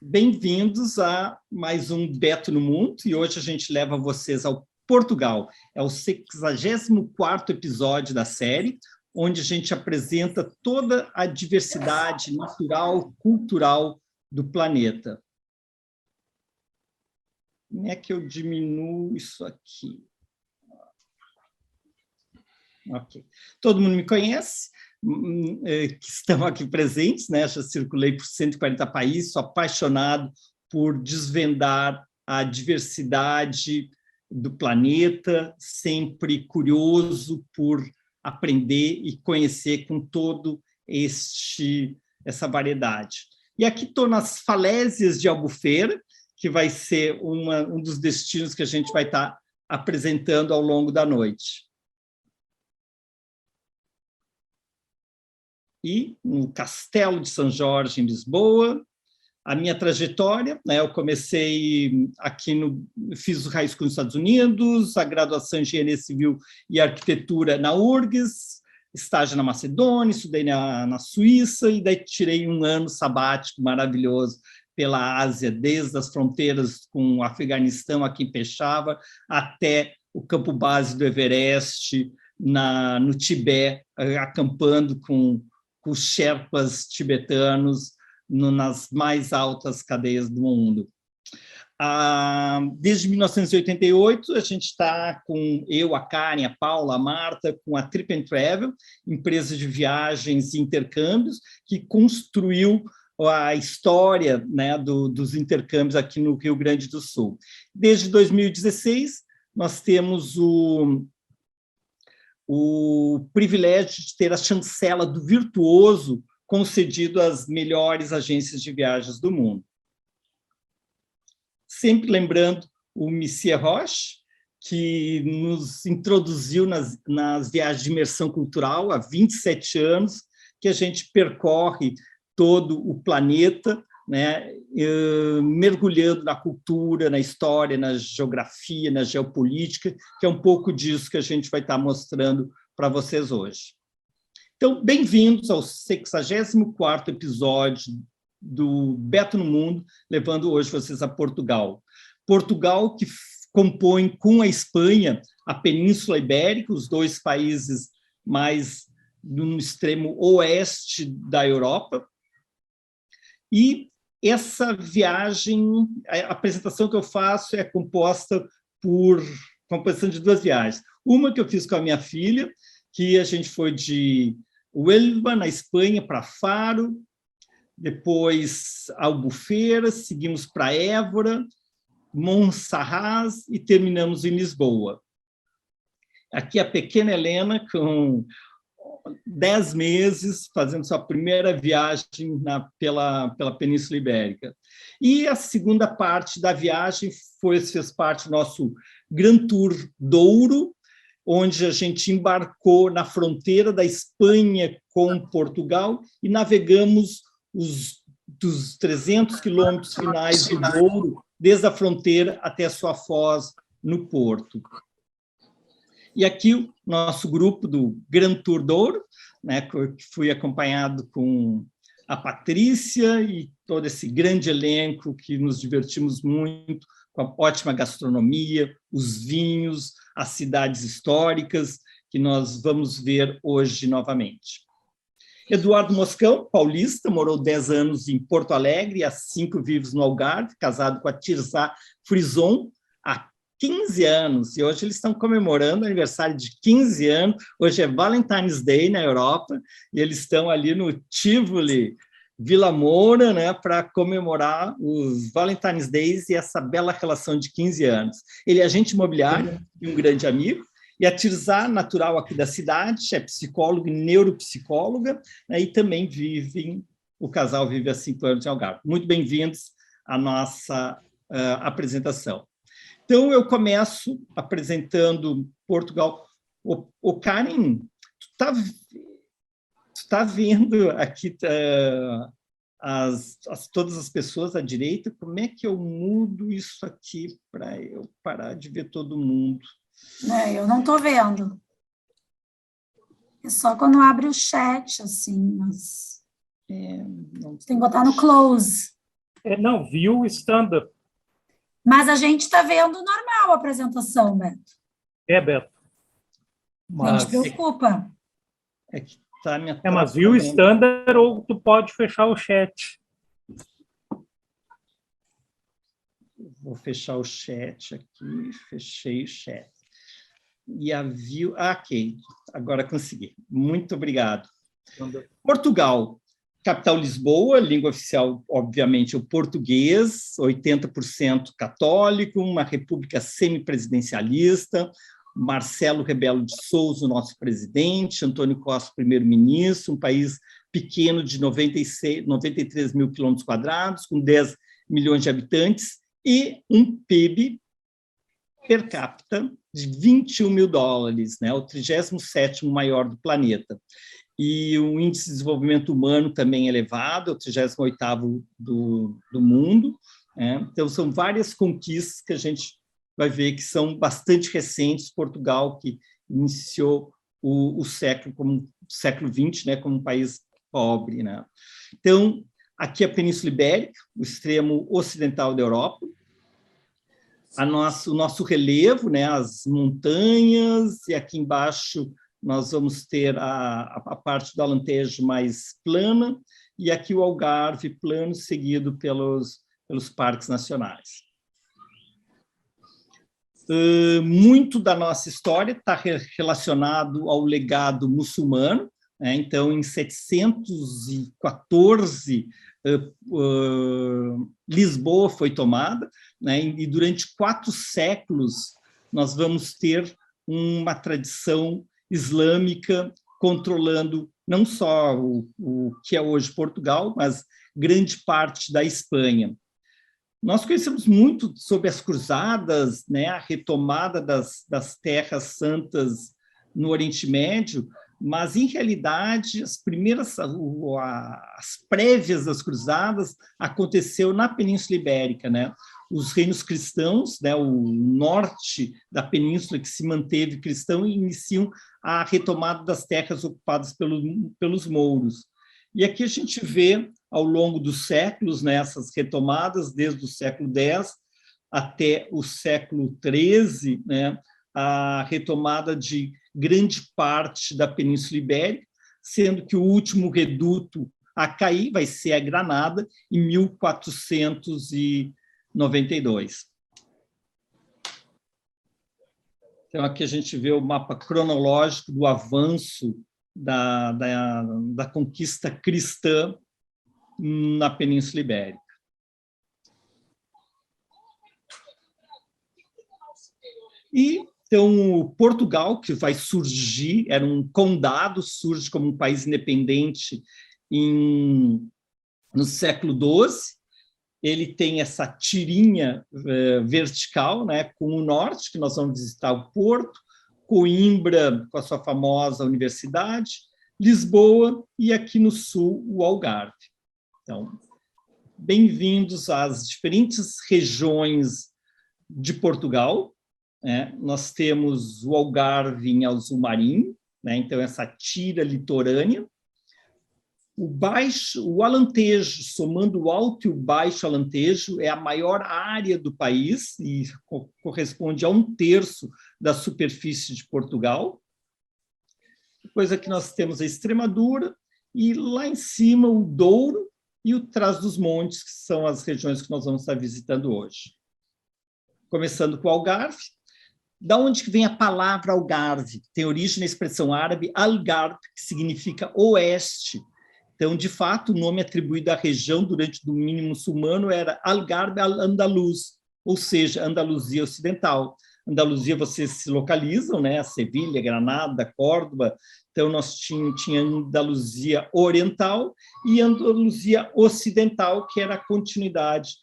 Bem-vindos a mais um Beto no Mundo, e hoje a gente leva vocês ao Portugal. É o 64º episódio da série, onde a gente apresenta toda a diversidade natural, cultural do planeta. Como é que eu diminuo isso aqui? Ok. Todo mundo me conhece, que estão aqui presentes, né? Já circulei por 140 países, sou apaixonado por desvendar a diversidade do planeta, sempre curioso por aprender e conhecer com todo essa variedade. E aqui estou nas falésias de Albufeira, que vai ser um dos destinos que a gente vai estar apresentando ao longo da noite. E no Castelo de São Jorge, em Lisboa, a minha trajetória, né? Eu comecei aqui, fiz o high school nos Estados Unidos, a graduação em Engenharia Civil e Arquitetura na URGS, estágio na Macedônia, estudei na Suíça, e daí tirei um ano sabático maravilhoso pela Ásia, desde as fronteiras com o Afeganistão, aqui em Peshawar, até o campo base do Everest, no Tibete, acampando com os Sherpas tibetanos nas mais altas cadeias do mundo. Desde 1988, a gente está com eu, a Karen, a Paula, a Marta, com a Trip and Travel, empresa de viagens e intercâmbios, que construiu a história, né, dos intercâmbios aqui no Rio Grande do Sul. Desde 2016, nós temos o privilégio de ter a chancela do Virtuoso concedido às melhores agências de viagens do mundo. Sempre lembrando o Monsieur Roche, que nos introduziu nas viagens de imersão cultural há 27 anos, que a gente percorre todo o planeta, né, mergulhando na cultura, na história, na geografia, na geopolítica, que é um pouco disso que a gente vai estar mostrando para vocês hoje. Então, bem-vindos ao 64º episódio do Beto no Mundo, levando hoje vocês a Portugal. Portugal, que compõe com a Espanha a Península Ibérica, os dois países mais no extremo oeste da Europa. E essa viagem, a apresentação que eu faço é composta de duas viagens. Uma que eu fiz com a minha filha, que a gente foi de Huelva, na Espanha, para Faro, depois Albufeira, seguimos para Évora, Monsaraz e terminamos em Lisboa. Aqui a pequena Helena, com 10 meses, fazendo sua primeira viagem pela Península Ibérica. E a segunda parte da viagem fez parte do nosso Grand Tour Douro, onde a gente embarcou na fronteira da Espanha com Portugal e navegamos dos 300 quilômetros finais do Douro, desde a fronteira até a sua foz no Porto. E aqui o nosso grupo do Grand Tour Douro, né, que fui acompanhado com a Patrícia e todo esse grande elenco que nos divertimos muito, com a ótima gastronomia, os vinhos, as cidades históricas, que nós vamos ver hoje novamente. Eduardo Moscão, paulista, morou 10 anos em Porto Alegre, há 5 vive no Algarve, casado com a Tirzá Frison, há 15 anos, e hoje eles estão comemorando o aniversário de 15 anos, hoje é Valentine's Day na Europa, e eles estão ali no Tivoli, Vila Moura, né, para comemorar os Valentine's Days e essa bela relação de 15 anos. Ele é agente imobiliário e um grande amigo, e a Tirzá, natural aqui da cidade, é psicóloga e neuropsicóloga, né, e também o casal vive há 5 anos em Algarve. Muito bem-vindos à nossa apresentação. Então, eu começo apresentando Portugal. Karen, tu tá vendo aqui todas as pessoas à direita? Como é que eu mudo isso aqui para eu parar de ver todo mundo? Eu não estou vendo. É só quando abre o chat, assim, mas... Tem que botar no close. Não, view stand-up. Mas a gente está vendo normal a apresentação, Beto. Beto. Não te preocupa. É que tá me mas view standard ou tu pode fechar o chat. Vou fechar o chat aqui, fechei o chat. E a view... ok, agora consegui. Muito obrigado. Portugal, capital Lisboa, língua oficial, obviamente, o português, 80% católico, uma república semipresidencialista, Marcelo Rebelo de Sousa, o nosso presidente, Antônio Costa, primeiro-ministro, um país pequeno de 93 mil quilômetros quadrados, com 10 milhões de habitantes, e um PIB per capita de 21 mil dólares, né, o 37º maior do planeta. E o índice de desenvolvimento humano também elevado, é o 38º do mundo. Né? Então, são várias conquistas que a gente vai ver que são bastante recentes. Portugal, que iniciou o século XX, né, como um país pobre. Né? Então, aqui a Península Ibérica, o extremo ocidental da Europa, o nosso relevo, né, as montanhas, e aqui embaixo nós vamos ter a parte do Alentejo mais plana, e aqui o Algarve plano, seguido pelos parques nacionais. Muito da nossa história está relacionado ao legado muçulmano, né? Então, em 714, Lisboa foi tomada, né? E durante 4 séculos nós vamos ter uma tradição islâmica controlando não só o que é hoje Portugal, mas grande parte da Espanha. Nós conhecemos muito sobre as cruzadas, né, a retomada das terras santas no Oriente Médio, mas, em realidade, as prévias das cruzadas aconteceu na Península Ibérica, né? Os reinos cristãos, né, o norte da península que se manteve cristão, iniciam a retomada das terras ocupadas pelos mouros. E aqui a gente vê, ao longo dos séculos, né, essas retomadas, desde o século X até o século XIII, né, a retomada de grande parte da Península Ibérica, sendo que o último reduto a cair vai ser a Granada, em 1492. Então, aqui a gente vê o mapa cronológico do avanço da conquista cristã na Península Ibérica. E, então, Portugal, que vai surgir, era um condado, surge como um país independente no século XII. Ele tem essa tirinha vertical, né, com o norte, que nós vamos visitar o Porto, Coimbra, com a sua famosa universidade, Lisboa, e aqui no sul, o Algarve. Então, bem-vindos às diferentes regiões de Portugal. Né? Nós temos o Algarve em azul marinho, né? Então, essa tira litorânea. O Alentejo, somando o Alto e o Baixo Alentejo, é a maior área do país e corresponde a 1/3 da superfície de Portugal. Depois aqui nós temos a Extremadura e lá em cima o Douro e o Trás-os-Montes, que são as regiões que nós vamos estar visitando hoje. Começando com o Algarve. Da onde que vem a palavra Algarve? Tem origem na expressão árabe Algarve, que significa oeste. Então, de fato, o nome atribuído à região durante o domínio muçulmano era Algarve al-Andalus, ou seja, Andaluzia Ocidental. Andaluzia, vocês se localizam, né? Sevilha, Granada, Córdoba. Então, nós tinha Andaluzia Oriental e Andaluzia Ocidental, que era a continuidade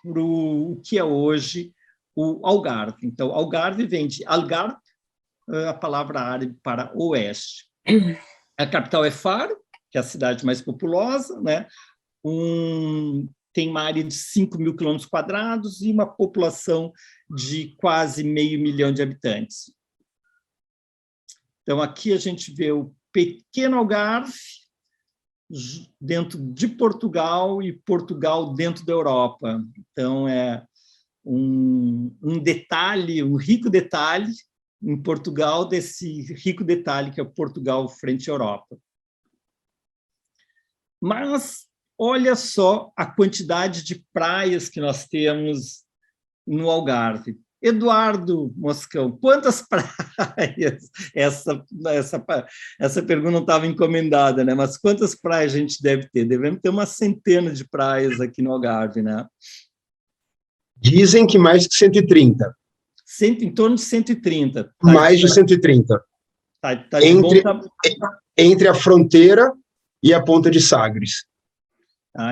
para o que é hoje o Algarve. Então, Algarve vem de Algarve, a palavra árabe para oeste. A capital é Faro, que é a cidade mais populosa, né? Tem uma área de 5 mil quilômetros quadrados e uma população de quase 500 mil de habitantes. Então, aqui a gente vê o pequeno Algarve, dentro de Portugal e Portugal dentro da Europa. Então, é um detalhe, um rico detalhe em Portugal, desse rico detalhe que é Portugal frente à Europa. Mas olha só a quantidade de praias que nós temos no Algarve. Eduardo Moscão, quantas praias? Essa pergunta não estava encomendada, né? Mas quantas praias a gente deve ter? Devemos ter uma centena de praias aqui no Algarve, né? Dizem que mais de 130. Em torno de 130. Tá, mais de 130. Tá de entre a fronteira e a Ponta de Sagres.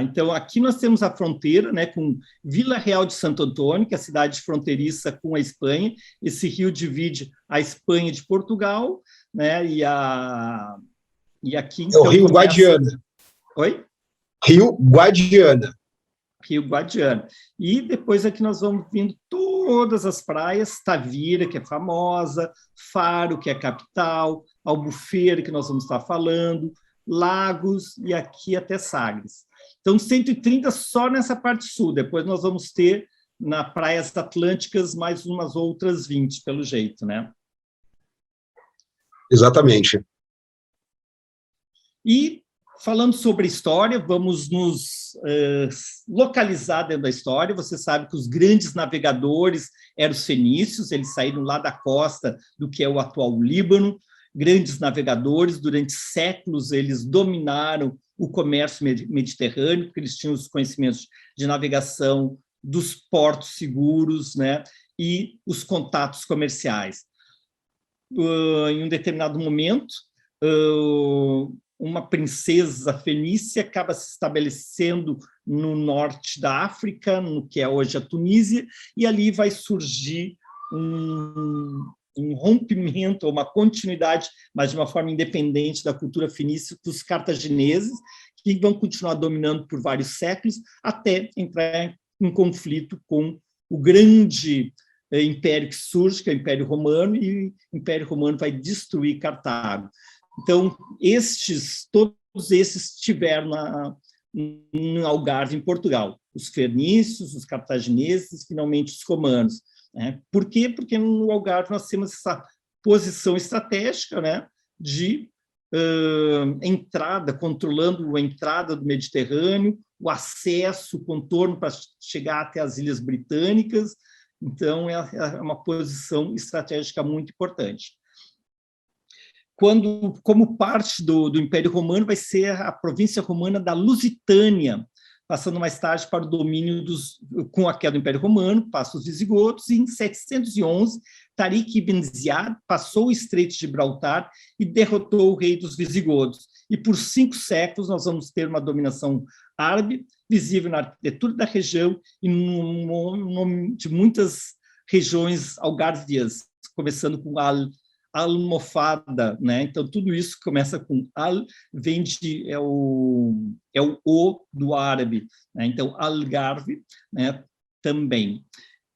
Então, aqui nós temos a fronteira, né, com Vila Real de Santo Antônio, que é a cidade fronteiriça com a Espanha. Esse rio divide a Espanha de Portugal, né, e aqui... Então, é o Rio Guadiana. Oi? Rio Guadiana. Rio Guadiana. E depois aqui nós vamos vindo todas as praias, Tavira, que é famosa, Faro, que é a capital, Albufeira, que nós vamos estar falando, Lagos e aqui até Sagres. Então, 130 só nessa parte sul. Depois nós vamos ter, na Praias Atlânticas, mais umas outras 20, pelo jeito, né? Exatamente. E, falando sobre história, vamos nos localizar dentro da história. Você sabe que os grandes navegadores eram os fenícios, eles saíram lá da costa do que é o atual Líbano. Grandes navegadores, durante séculos eles dominaram o comércio mediterrâneo, porque eles tinham os conhecimentos de navegação, dos portos seguros, né, e os contatos comerciais. Em um determinado momento, uma princesa fenícia acaba se estabelecendo no norte da África, no que é hoje a Tunísia, e ali vai surgir um rompimento, uma continuidade, mas de uma forma independente da cultura fenícia dos cartagineses, que vão continuar dominando por vários séculos, até entrar em conflito com o grande império que surge, que é o Império Romano, e o Império Romano vai destruir Cartago. Então, todos esses estiveram no Algarve, em Portugal. Os fenícios, os cartagineses e, finalmente, os romanos. Por quê? Porque no Algarve nós temos essa posição estratégica, né, de entrada, controlando a entrada do Mediterrâneo, o acesso, o contorno para chegar até as Ilhas Britânicas. Então, é uma posição estratégica muito importante. Como parte do Império Romano, vai ser a província romana da Lusitânia, passando mais tarde para o domínio com a queda do Império Romano, passa os visigodos, e em 711, Tariq ibn Ziyad passou o Estreito de Gibraltar e derrotou o rei dos visigodos. E por 5 séculos nós vamos ter uma dominação árabe, visível na arquitetura da região e no nome de muitas regiões algarvias, começando com Almofada, né? Então, tudo isso começa com al, vem de, é o O do árabe, né? Então, Algarve, né? Também.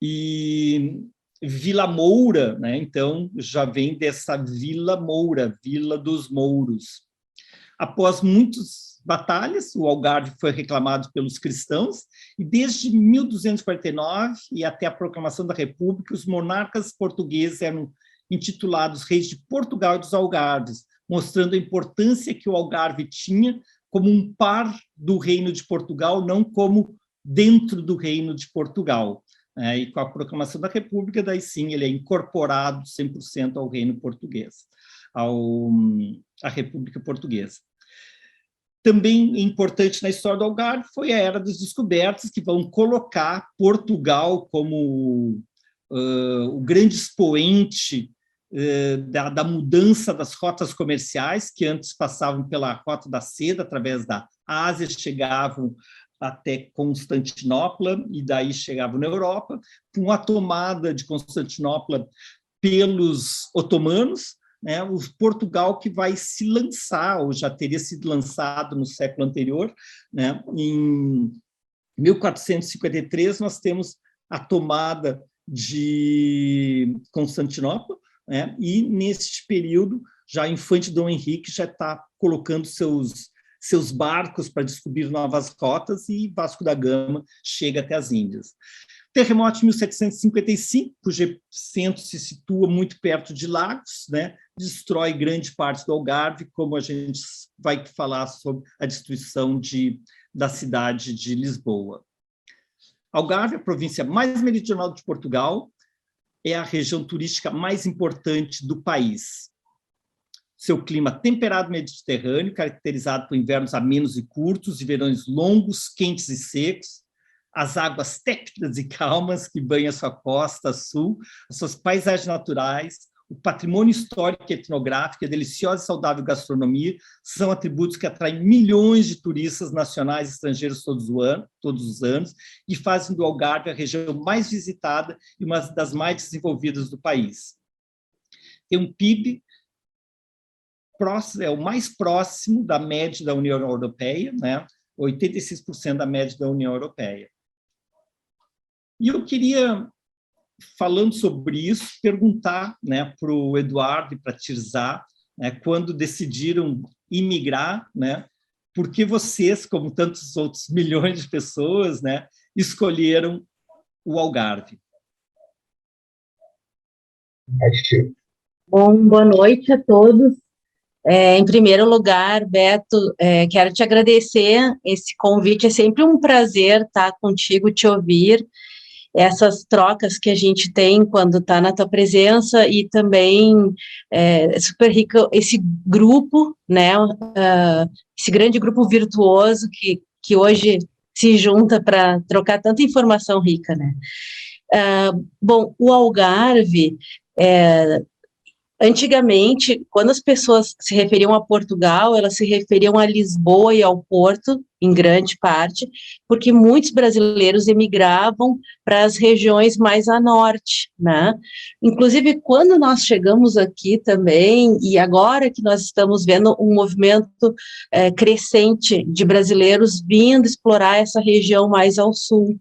E Vila Moura, né? Então, já vem dessa Vila Moura, Vila dos Mouros. Após muitas batalhas, o Algarve foi reclamado pelos cristãos, e desde 1249 e até a proclamação da República, os monarcas portugueses eram intitulados Reis de Portugal e dos Algarves, mostrando a importância que o Algarve tinha como um par do Reino de Portugal, não como dentro do Reino de Portugal. E com a proclamação da República, daí sim, ele é incorporado 100% ao Reino Português, à República Portuguesa. Também importante na história do Algarve foi a Era das Descobertas, que vão colocar Portugal como o grande expoente da mudança das rotas comerciais, que antes passavam pela Rota da Seda, através da Ásia, chegavam até Constantinopla, e daí chegavam na Europa, com a tomada de Constantinopla pelos otomanos, né, o Portugal que vai se lançar, ou já teria sido lançado no século anterior, né, em 1453 nós temos a tomada de Constantinopla, né, e neste período já o infante Dom Henrique já está colocando seus seus barcos para descobrir novas rotas e Vasco da Gama chega até as Índias. Terremoto de 1755, cujo epicentro se situa muito perto de Lagos, né? Destrói grande parte do Algarve, como a gente vai falar sobre a destruição da cidade de Lisboa. Algarve, a província mais meridional de Portugal, é a região turística mais importante do país. Seu clima temperado mediterrâneo, caracterizado por invernos amenos e curtos e verões longos, quentes e secos, as águas tépidas e calmas que banham a sua costa sul, as suas paisagens naturais, o patrimônio histórico e etnográfico, a deliciosa e saudável gastronomia, são atributos que atraem milhões de turistas nacionais e estrangeiros todos os anos e fazem do Algarve a região mais visitada e uma das mais desenvolvidas do país. Tem um PIB é o mais próximo da média da União Europeia, né? 86% da média da União Europeia. E eu queria, falando sobre isso, perguntar, né, para o Eduardo e para a Tirzá, né, quando decidiram imigrar, né, por que vocês, como tantos outros milhões de pessoas, né, escolheram o Algarve? Bom, boa noite a todos. Em primeiro lugar, Beto, quero te agradecer esse convite. É sempre um prazer estar contigo, te ouvir, essas trocas que a gente tem quando está na tua presença, e também é super rico esse grupo, né, esse grande grupo virtuoso que hoje se junta para trocar tanta informação rica, né. Bom, o Algarve, antigamente, quando as pessoas se referiam a Portugal, elas se referiam a Lisboa e ao Porto, em grande parte, porque muitos brasileiros emigravam para as regiões mais a norte, né? Inclusive, quando nós chegamos aqui também, e agora que nós estamos vendo um movimento crescente de brasileiros vindo explorar essa região mais ao sul.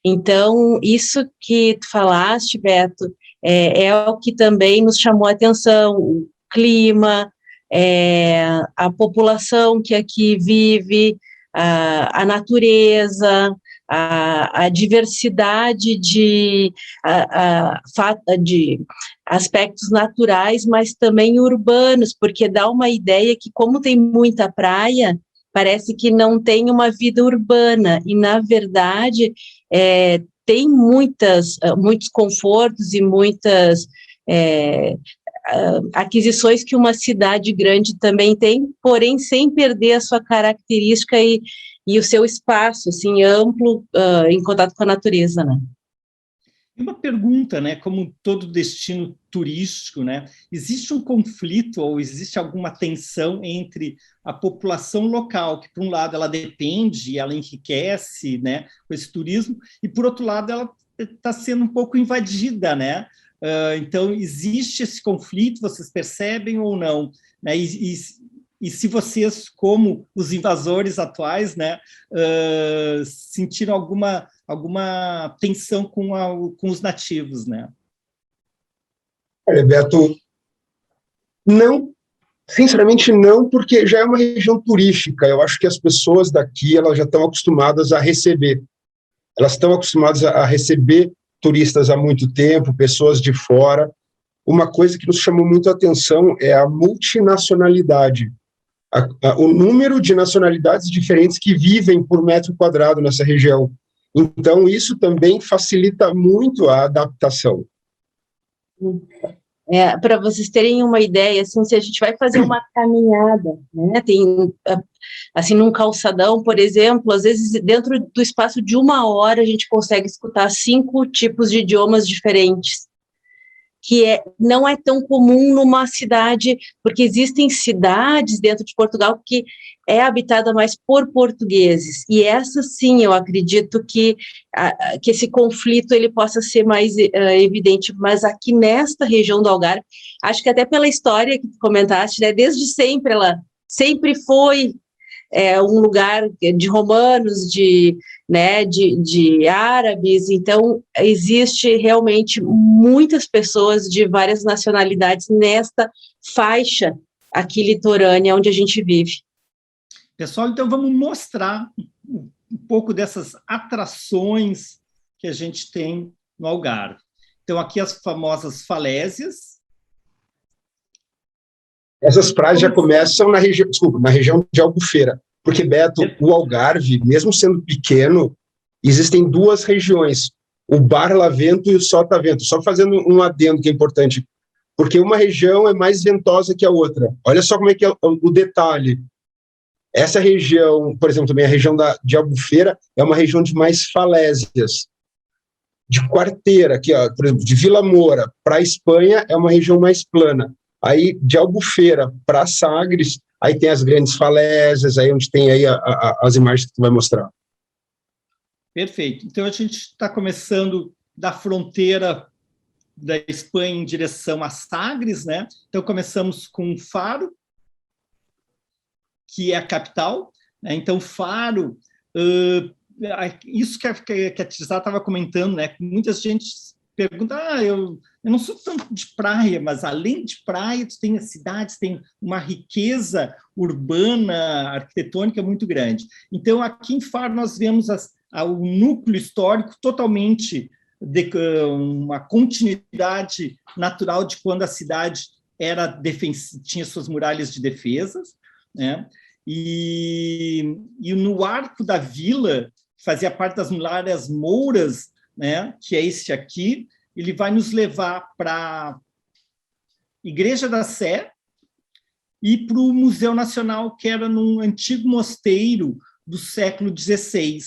Então, isso que tu falaste, Beto, é o que também nos chamou a atenção, o clima, a população que aqui vive, a natureza, a diversidade de aspectos naturais, mas também urbanos, porque dá uma ideia que, como tem muita praia, parece que não tem uma vida urbana, e, na verdade, tem muitos confortos e muitas aquisições que uma cidade grande também tem, porém sem perder a sua característica e o seu espaço, assim, amplo, em contato com a natureza, né? Uma pergunta, né, como todo destino turístico, né, existe um conflito ou existe alguma tensão entre a população local, que por um lado ela depende, ela enriquece, né, com esse turismo, e por outro lado ela está sendo um pouco invadida, né? Então existe esse conflito, vocês percebem ou não? Né? E se vocês, como os invasores atuais, né, sentiram alguma tensão com os nativos, né? Olha, Beto, não, sinceramente não, porque já é uma região turística. Eu acho que as pessoas daqui, elas já estão acostumadas a receber. Elas estão acostumadas a receber turistas há muito tempo, pessoas de fora. Uma coisa que nos chamou muito a atenção é a multinacionalidade. O número de nacionalidades diferentes que vivem por metro quadrado nessa região. Então, isso também facilita muito a adaptação. Para vocês terem uma ideia, assim, se a gente vai fazer uma caminhada, né, tem, assim, num calçadão, por exemplo, às vezes dentro do espaço de 1 hora a gente consegue escutar 5 tipos de idiomas diferentes, que não é tão comum numa cidade, porque existem cidades dentro de Portugal que é habitada mais por portugueses, e essa sim, eu acredito que esse conflito ele possa ser mais evidente, mas aqui nesta região do Algarve, acho que até pela história que tu comentaste, né, desde sempre, ela sempre foi um lugar de romanos, de árabes, então existe realmente muitas pessoas de várias nacionalidades nesta faixa aqui litorânea onde a gente vive. Pessoal, então vamos mostrar um pouco dessas atrações que a gente tem no Algarve. Então, aqui as famosas falésias. Essas praias já começam na região, desculpa, na região de Albufeira, porque, Beto, o Algarve, mesmo sendo pequeno, existem duas regiões, o Barlavento e o Sotavento. Só fazendo um adendo que é importante, porque uma região é mais ventosa que a outra. Olha só como é que é o detalhe. Essa região, por exemplo, também a região de Albufeira, é uma região de mais falésias. De Quarteira, aqui, ó, por exemplo, de Vila Moura para a Espanha, é uma região mais plana. Aí, de Albufeira para Sagres, aí tem as grandes falésias, aí onde tem aí as imagens que tu vai mostrar. Perfeito. Então, a gente está começando da fronteira da Espanha em direção a Sagres, né? Então, começamos com Faro, que é a capital, né? Então, Faro, isso que a Tizá estava comentando, né? Muita gente pergunta, eu não sou tanto de praia, mas além de praia, tu tem as cidades, tem uma riqueza urbana, arquitetônica muito grande. Então, aqui em Faro, nós vemos o núcleo histórico totalmente uma continuidade natural de quando a cidade tinha suas muralhas de defesas, né? E no arco da vila, fazia parte das muralhas mouras, né? Que é este aqui, ele vai nos levar para a Igreja da Sé e para o Museu Nacional, que era num antigo mosteiro do século XVI.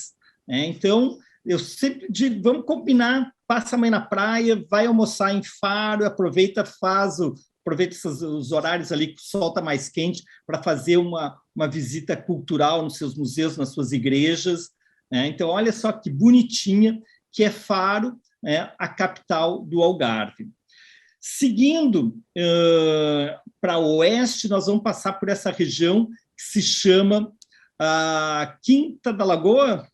Né? Então, eu sempre digo, vamos combinar, passa a mãe na praia, vai almoçar em Faro, aproveita os horários ali que o sol está mais quente para fazer uma visita cultural nos seus museus, nas suas igrejas. Né? Então, olha só que bonitinha que é Faro, né, a capital do Algarve. Seguindo para o oeste, nós vamos passar por essa região que se chama Quinta da Lagoa?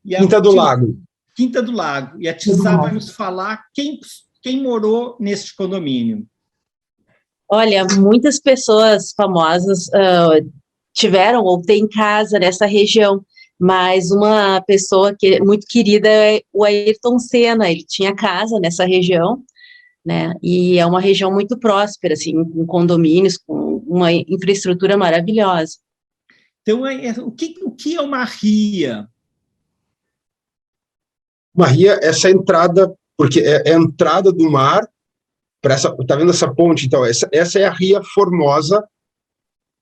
Quinta do Lago. Quinta do Lago. E a Tizá vai nos falar quem morou neste condomínio. Olha, muitas pessoas famosas tiveram ou têm casa nessa região, mas uma pessoa que é muito querida é o Ayrton Senna. Ele tinha casa nessa região, né? E é uma região muito próspera, assim, com condomínios, com uma infraestrutura maravilhosa. Então, o que é uma ria? Uma ria, essa entrada, porque é a entrada do mar para essa, tá vendo essa ponte? Então, essa é a Ria Formosa.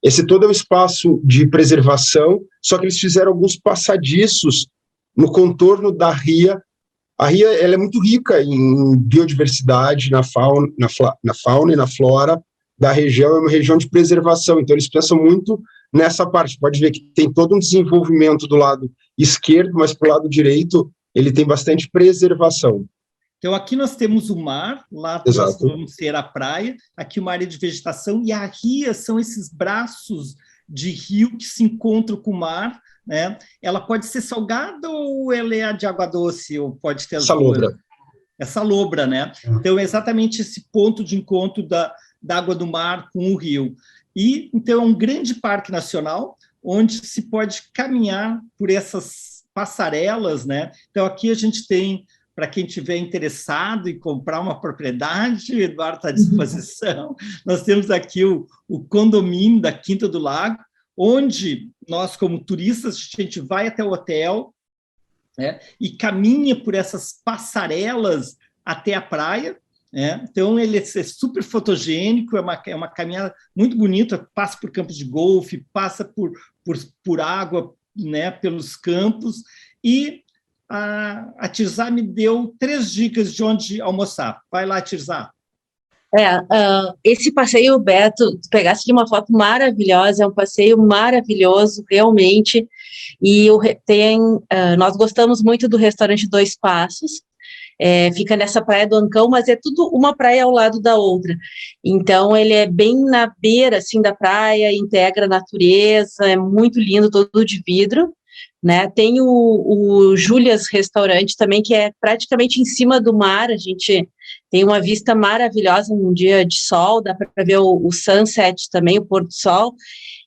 Esse todo é um espaço de preservação, só que eles fizeram alguns passadiços no contorno da ria. A ria, ela é muito rica em biodiversidade, na fauna e na flora da região. É uma região de preservação, então eles pensam muito nessa parte. Pode ver que tem todo um desenvolvimento do lado esquerdo, mas para o lado direito ele tem bastante preservação. Então, aqui nós temos o mar, lá nós vamos ter a praia, aqui uma área de vegetação, e a ria são esses braços de rio que se encontram com o mar, né? Ela pode ser salgada ou ela é de água doce, ou pode ter as duas? É salobra, né? Então, é exatamente esse ponto de encontro da água do mar com o rio. E, então, é um grande parque nacional, onde se pode caminhar por essas passarelas, né? Então, aqui a gente tem, para quem estiver interessado em comprar uma propriedade, o Eduardo está à disposição. Nós temos aqui o condomínio da Quinta do Lago, onde nós, como turistas, a gente vai até o hotel, né, e caminha por essas passarelas até a praia. Né? Então, ele é super fotogênico, é uma caminhada muito bonita, passa por campos de golfe, passa por água, né, pelos campos, e a Tizá me deu 3 dicas de onde almoçar. Vai lá, Tizá. Esse passeio, Beto, tu pegasse de uma foto maravilhosa, é um passeio maravilhoso, realmente, e nós gostamos muito do restaurante Dois Passos, fica nessa praia do Ancão, mas é tudo uma praia ao lado da outra, então ele é bem na beira, assim, da praia, integra a natureza, é muito lindo, todo de vidro. né? Tem o Júlia's Restaurante também, que é praticamente em cima do mar. A gente tem uma vista maravilhosa num dia de sol, dá para ver o sunset também, o pôr do sol.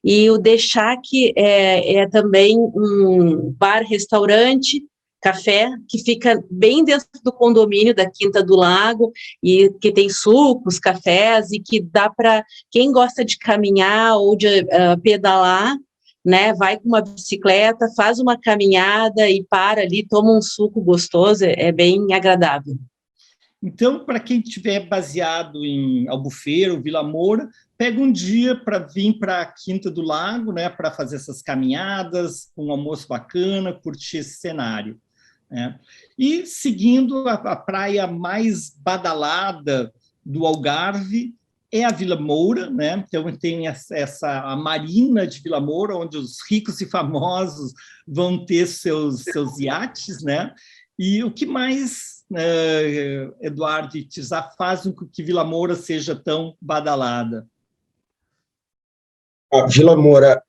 E o The Shack é também um bar-restaurante, café, que fica bem dentro do condomínio da Quinta do Lago, e que tem sucos, cafés, e que dá para quem gosta de caminhar ou de pedalar, né, vai com uma bicicleta, faz uma caminhada e para ali, toma um suco gostoso, é bem agradável. Então, para quem estiver baseado em Albufeira ou Vila Moura, pega um dia para vir para a Quinta do Lago, né, para fazer essas caminhadas, um almoço bacana, curtir esse cenário, né? E seguindo a praia mais badalada do Algarve é a Vila Moura, né? Então tem a marina de Vila Moura, onde os ricos e famosos vão ter seus iates, né? E o que mais, Eduardo e Tizá, fazem com que Vila Moura seja tão badalada? A Vila Moura,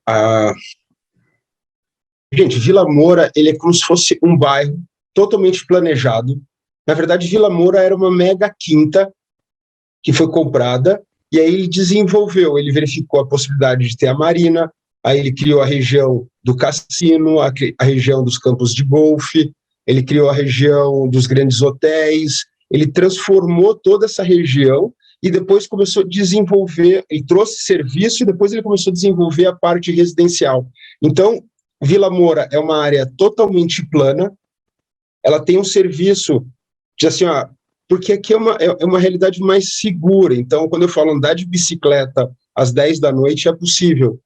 gente, Vila Moura, ele é como se fosse um bairro totalmente planejado. Na verdade, Vila Moura era uma mega quinta que foi comprada, e aí ele desenvolveu, ele verificou a possibilidade de ter a marina, aí ele criou a região do cassino, a região dos campos de golfe, ele criou a região dos grandes hotéis, ele transformou toda essa região e depois começou a desenvolver, ele trouxe serviço e depois ele começou a desenvolver a parte residencial. Então, Vila Moura é uma área totalmente plana, ela tem um serviço de assim, porque aqui é uma realidade mais segura. Então, quando eu falo andar de bicicleta às 10 da noite, é possível.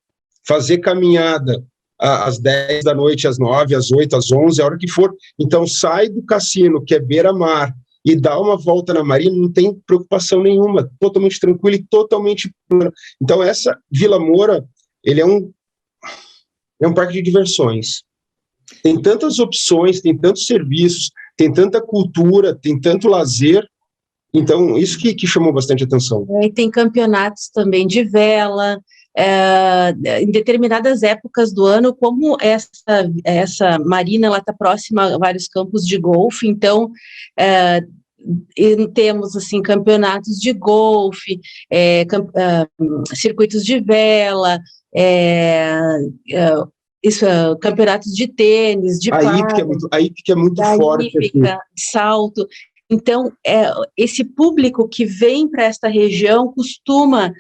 Fazer caminhada às 10 da noite, às 9, às 8, às 11, a hora que for. Então, sai do cassino, que é beira-mar, e dá uma volta na marina, não tem preocupação nenhuma, totalmente tranquilo e totalmente plano. Então, essa Vila Moura, ele é um parque de diversões. Tem tantas opções, tem tantos serviços, tem tanta cultura, tem tanto lazer, então isso que chamou bastante atenção. E tem campeonatos também de vela, em determinadas épocas do ano, como essa marina ela está próxima a vários campos de golfe, então temos assim campeonatos de golfe, circuitos de vela, campeonatos de tênis, de pádel, a hípica é muito forte aqui. Salto. Então, esse público que vem para esta região costuma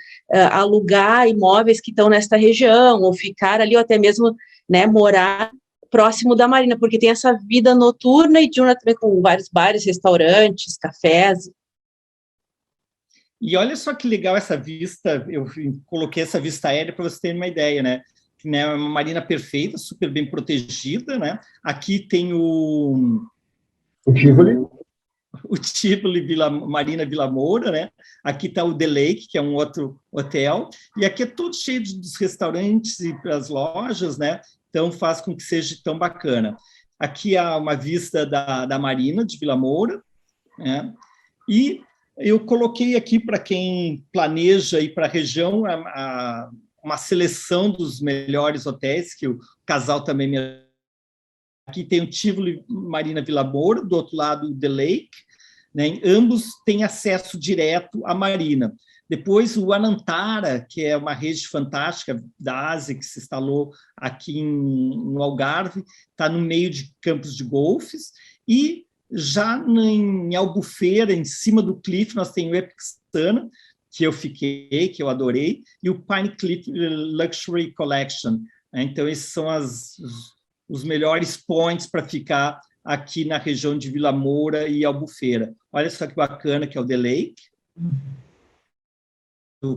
alugar imóveis que estão nesta região, ou ficar ali, ou até mesmo, né, morar próximo da marina, porque tem essa vida noturna e diurna também, com vários bares, restaurantes, cafés. E olha só que legal essa vista, eu coloquei essa vista aérea para você ter uma ideia, né? É uma marina perfeita, super bem protegida, né? Aqui tem o Tivoli. O Tivoli Marina Vila Moura, né? Aqui está o The Lake, que é um outro hotel, e aqui é todo cheio dos restaurantes e as lojas, né? Então faz com que seja tão bacana. Aqui há uma vista da Marina de Vila Moura, né? E eu coloquei aqui para quem planeja ir para a região uma seleção dos melhores hotéis, que o casal também me... Aqui tem o Tivoli Marina Vila Moura, do outro lado o The Lake, né? Ambos têm acesso direto à marina. Depois o Anantara, que é uma rede fantástica da Ásia, que se instalou aqui no Algarve, está no meio de campos de golfes, e já em Albufeira, em cima do cliff, nós temos o Epixana, que eu fiquei, que eu adorei, e o Pine Cliff Luxury Collection. Então, esses são os melhores points para ficar aqui na região de Vila Moura e Albufeira. Olha só que bacana que é o The Lake,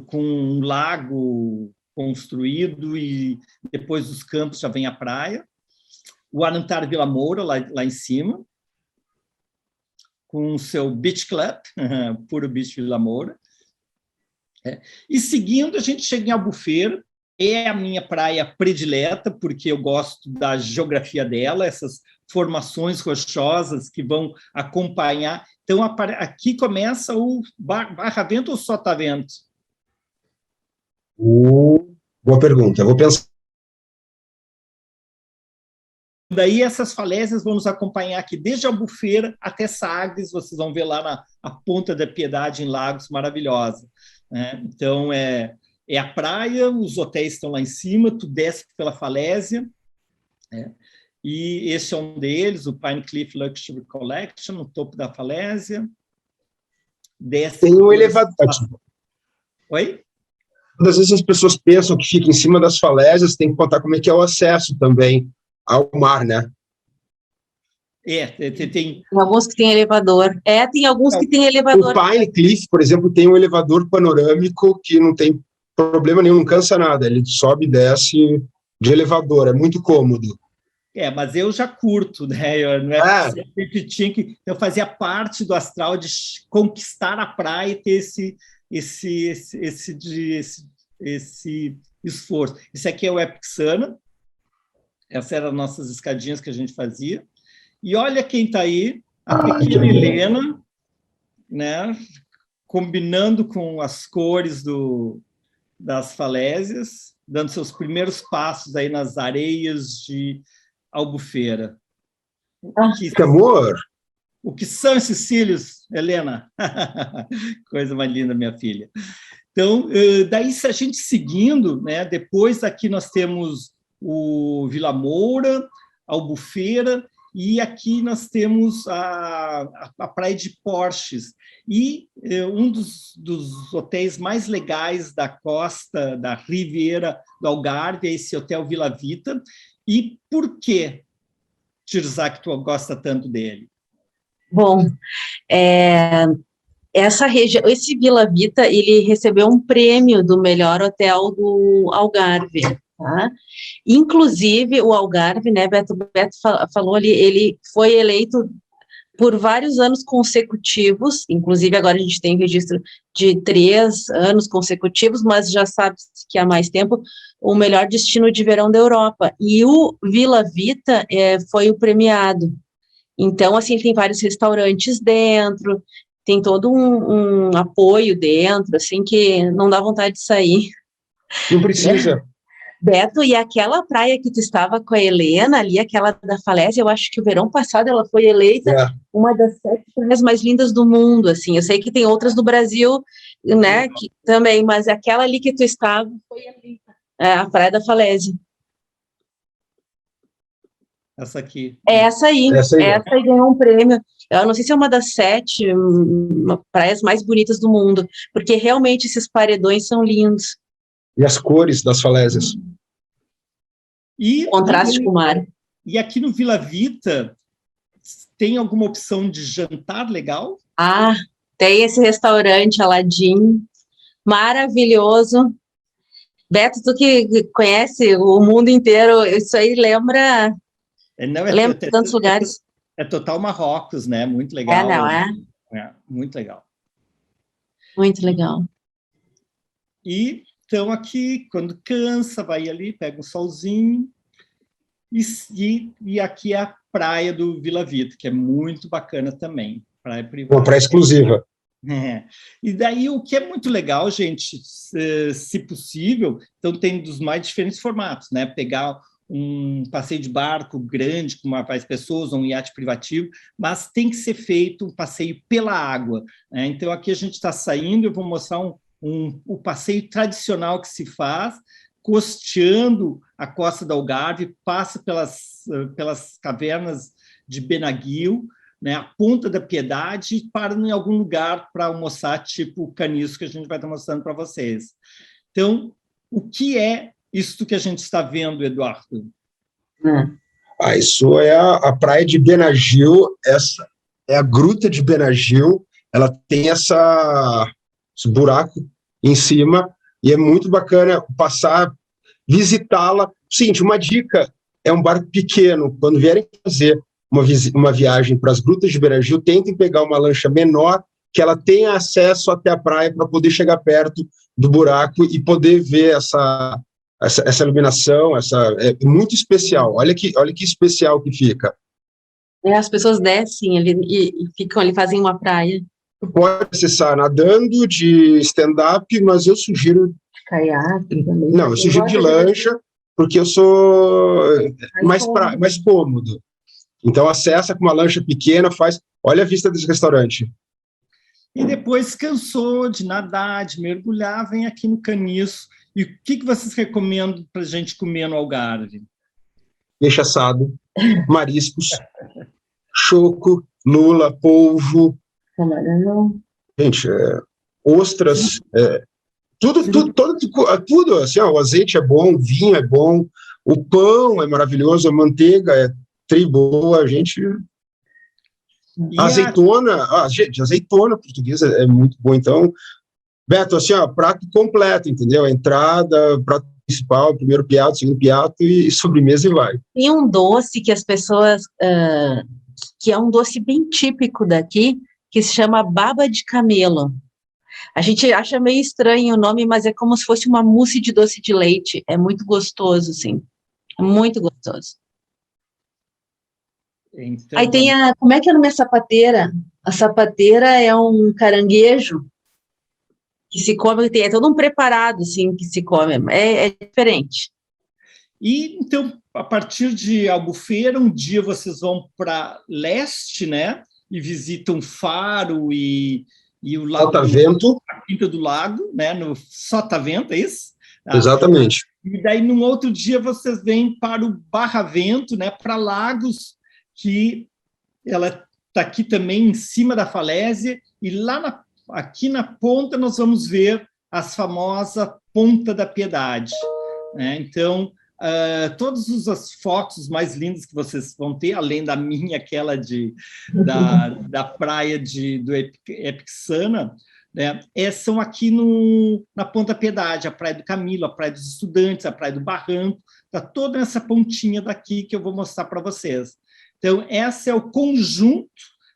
com um lago construído, e depois dos campos já vem a praia. O Anantara Vila Moura, lá em cima, com o seu Beach Club, Puro Beach Vila Moura. E seguindo, a gente chega em Albufeira, é a minha praia predileta, porque eu gosto da geografia dela, essas formações rochosas que vão acompanhar. Então, aqui começa o barra-vento ou sotavento? Boa pergunta, eu vou pensar. daí essas falésias vão nos acompanhar aqui, desde Albufeira até Sagres, vocês vão ver lá na Ponta da Piedade, em Lagos, maravilhosa. Né? Então, é a praia, os hotéis estão lá em cima, tu desce pela falésia, né? E esse é um deles, o Pine Cliff Luxury Collection, no topo da falésia. Desce Tem um elevador. Oi? Às vezes as pessoas pensam que fica em cima das falésias, tem que contar como é que é o acesso também ao mar, né? Tem alguns que tem elevador. Tem alguns que tem O elevador. Pine Cliff, por exemplo, tem um elevador panorâmico que não tem problema nenhum, não cansa nada. Ele sobe e desce de elevador, é muito cômodo. Mas eu já curto, né? Não é sempre tinha que. Eu fazia parte do astral de conquistar a praia e ter esse esforço. Isso aqui é o Epic Sana. Essas eram as nossas escadinhas que a gente fazia. E olha quem está aí, a pequena Helena, né? Combinando com as cores das falésias, dando seus primeiros passos aí nas areias de Albufeira. Que amor! O que são esses cílios, Helena? Coisa mais linda, minha filha. Então, daí, se a gente seguindo, né, depois aqui nós temos o Vila Moura, Albufeira, e aqui nós temos a Praia de Porches. E um dos hotéis mais legais da costa, da Riviera do Algarve, é esse Hotel Vila Vita. E por que, Tirzá, que tu gosta tanto dele? Bom, essa região, esse Vila Vita, ele recebeu um prêmio do melhor hotel do Algarve, tá? Inclusive, o Algarve, né, Beto falou ali, ele foi eleito por vários anos consecutivos, inclusive agora a gente tem registro de 3 anos consecutivos, mas já sabe que há mais tempo, o melhor destino de verão da Europa. E o Vila Vita foi o premiado. Então, assim, tem vários restaurantes dentro, tem todo um apoio dentro, assim, que não dá vontade de sair. Não precisa. Beto, e aquela praia que tu estava com a Helena ali, aquela da falésia, eu acho que o verão passado ela foi eleita uma das 7 praias mais lindas do mundo, assim, eu sei que tem outras do Brasil, né, que, também, mas aquela ali que tu estava foi eleita, a praia da falésia. Essa aqui. Essa aí ganhou um prêmio, eu não sei se é uma das 7 praias mais bonitas do mundo, porque realmente esses paredões são lindos. E as cores das falésias. Contraste com o mar. E aqui no Vila Vita, tem alguma opção de jantar legal? Tem esse restaurante Aladim, maravilhoso. Beto, tu que conhece o mundo inteiro, isso aí lembra tantos lugares. É total Marrocos, né? Muito legal. Muito legal. Muito legal. E então aqui, quando cansa, vai ali, pega um solzinho, e aqui é a praia do Vila Vita, que é muito bacana também, praia privada. Uma praia exclusiva. E daí o que é muito legal, gente, se possível, então tem dos mais diferentes formatos, né? Pegar um passeio de barco grande com mais pessoas, ou um iate privativo, mas tem que ser feito um passeio pela água, né? Então aqui a gente está saindo, eu vou mostrar o passeio tradicional que se faz, costeando a costa do Algarve, passa pelas cavernas de Benaguil, né, a Ponta da Piedade, e para em algum lugar para almoçar, tipo o caniço que a gente vai estar mostrando para vocês. Então, o que é isso que a gente está vendo, Eduardo? Isso é a praia de Benaguil, essa é a gruta de Benaguil, ela tem esse buraco em cima, e é muito bacana passar, visitá-la. Seguinte, uma dica, é um barco pequeno, quando vierem fazer uma viagem para as grutas de Benaguil, tentem pegar uma lancha menor, que ela tenha acesso até a praia para poder chegar perto do buraco e poder ver essa iluminação, é muito especial. Olha que especial que fica. As pessoas descem ali e ficam ali, fazem uma praia. Pode acessar nadando, de stand-up, mas eu sugiro... Caiaque também. Não, eu sugiro de lancha, porque eu sou Mais cômodo. mais cômodo. Então, acessa com uma lancha pequena, olha a vista desse restaurante. E depois cansou de nadar, de mergulhar, vem aqui no Caniço. E o que vocês recomendam para a gente comer no Algarve? Peixe assado, mariscos, choco, lula, polvo. Camarão. Gente, ostras, tudo assim, ó, o azeite é bom, o vinho é bom, o pão é maravilhoso, a manteiga é tri boa, gente. E Azeitona, gente, azeitona portuguesa é muito boa. Então, Beto, assim, ó, prato completo, entendeu? A entrada, prato principal, primeiro piato, segundo piato e sobremesa e vai. Tem um doce que as pessoas, que é um doce bem típico daqui, que se chama baba de camelo. A gente acha meio estranho o nome, mas é como se fosse uma mousse de doce de leite. É muito gostoso, sim. É muito gostoso. então, Aí tem como é que é o nome da sapateira? A sapateira é um caranguejo que se come, é todo um preparado, assim, que se come. É diferente. E, então, a partir de Albufeira, um dia vocês vão para leste, né? E visitam Faro e o Lago, Sotavento. a Quinta do Lago, né? No Sotavento, é isso? Exatamente. E daí, num outro dia, vocês vêm para o Barravento, né? Para Lagos, que ela está aqui também em cima da falésia, e lá aqui na ponta nós vamos ver as famosas Ponta da Piedade, né? Então, todas as fotos mais lindas que vocês vão ter, além da minha, aquela da praia do Epixana, né, são aqui na Ponta Piedade, a Praia do Camilo, a Praia dos Estudantes, a Praia do Barranco, está toda essa pontinha daqui que eu vou mostrar para vocês. Então, esse é o conjunto,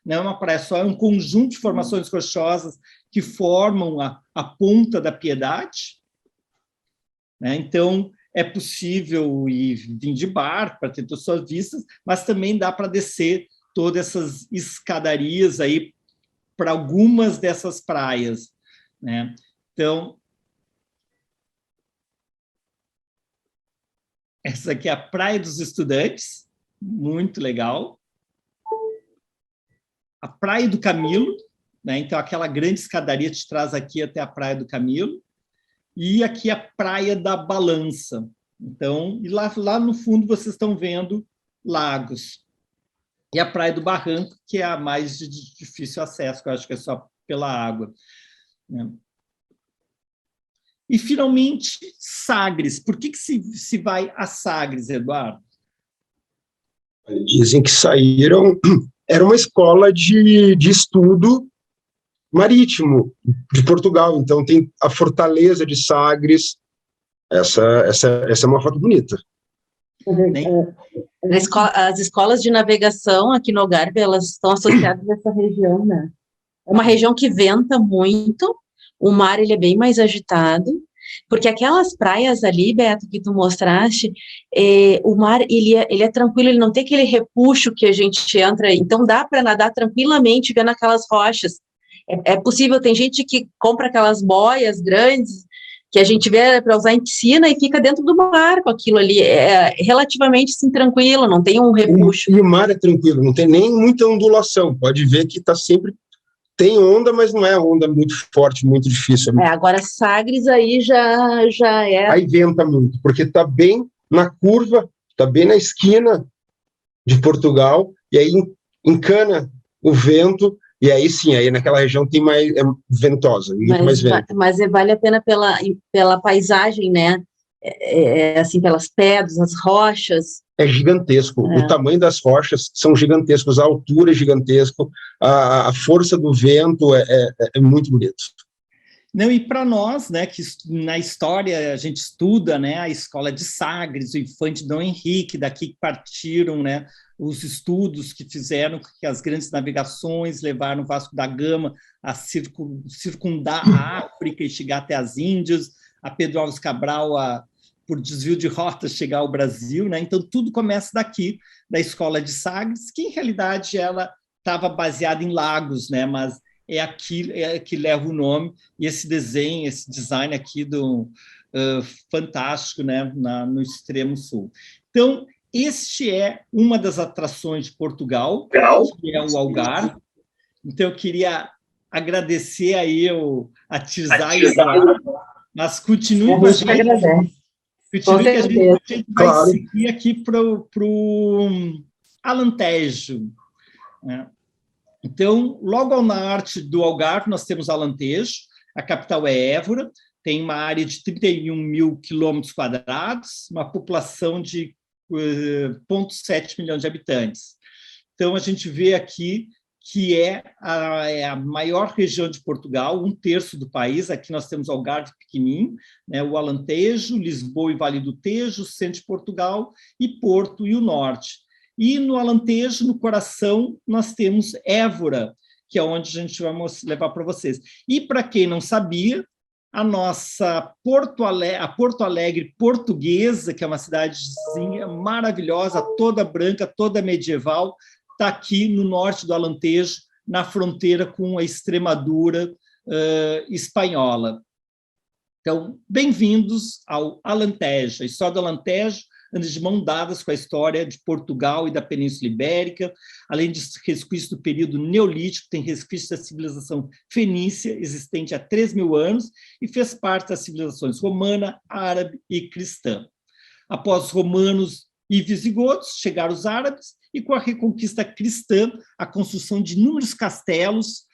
não é uma praia só, é um conjunto de formações rochosas que formam a Ponta da Piedade, né? Então, é possível vir de barco para ter todas suas vistas, mas também dá para descer todas essas escadarias aí para algumas dessas praias, né? Então, essa aqui é a Praia dos Estudantes, muito legal. A Praia do Camilo, né? Então, aquela grande escadaria te traz aqui até a Praia do Camilo. E aqui a Praia da Balança. Então, e lá no fundo vocês estão vendo Lagos. E a Praia do Barranco, que é a mais de difícil acesso, que eu acho que é só pela água, né? E, finalmente, Sagres. Por que se vai a Sagres, Eduardo? Dizem que saíram... Era uma escola de estudo marítimo de Portugal, então tem a Fortaleza de Sagres. Essa é uma foto bonita. As escolas de navegação aqui no Algarve, elas estão associadas a essa região, né? É uma região que venta muito, o mar ele é bem mais agitado, porque aquelas praias ali, Beto, que tu mostraste, o mar ele é tranquilo, ele não tem aquele repuxo que a gente entra, então dá para nadar tranquilamente vendo aquelas rochas. É possível, tem gente que compra aquelas boias grandes que a gente vê para usar em piscina e fica dentro do mar com aquilo ali, é relativamente assim, tranquilo, não tem um repuxo. E o mar é tranquilo, não tem nem muita ondulação, pode ver que está sempre, tem onda, mas não é onda muito forte, muito difícil. Agora Sagres aí já é... Aí venta muito, porque está bem na curva, está bem na esquina de Portugal, e aí encana o vento. E aí sim, aí naquela região tem mais ventosa, muito mais vento. Mas vale a pena pela paisagem, né? Assim, pelas pedras, as rochas. É gigantesco. O tamanho das rochas são gigantescos, a altura é gigantesco, a força do vento é muito bonito. Não, e para nós, né, que na história a gente estuda, né, a escola de Sagres, o Infante Dom Henrique, daqui que partiram, né, os estudos que fizeram que as grandes navegações levaram Vasco da Gama a circundar a África e chegar até as Índias, a Pedro Álvares Cabral por desvio de rota chegar ao Brasil, né? Então tudo começa daqui, da escola de Sagres, que em realidade ela estava baseada em Lagos, né? Mas é aqui que leva o nome, e esse desenho, esse design aqui fantástico, né, no extremo sul. Então, este é uma das atrações de Portugal, que é o Algarve. Então, eu queria agradecer aí a Tirzá e o Eduardo, mas continue com a gente. Continue que a gente vai seguir aqui para o Alentejo, né? Então, logo ao norte do Algarve, nós temos Alentejo, a capital é Évora, tem uma área de 31 mil quilômetros quadrados, uma população de 0,7 milhões de habitantes. Então, a gente vê aqui que é a maior região de Portugal, 1/3 do país. Aqui nós temos Algarve pequenininho, né, o Alentejo, Lisboa e Vale do Tejo, o centro de Portugal, e Porto e o norte. E no Alentejo, no coração, nós temos Évora, que é onde a gente vai levar para vocês. E, para quem não sabia, a nossa Porto Alegre portuguesa, que é uma cidadezinha maravilhosa, toda branca, toda medieval, está aqui no norte do Alentejo, na fronteira com a Extremadura espanhola. Então, bem-vindos ao Alentejo. A história do Alentejo anda de mão dadas com a história de Portugal e da Península Ibérica, além de resquícios do período neolítico, tem resquícios da civilização fenícia, existente há 3.000 anos, e fez parte das civilizações romana, árabe e cristã. Após os romanos e visigodos, chegaram os árabes, e com a reconquista cristã, a construção de inúmeros castelos,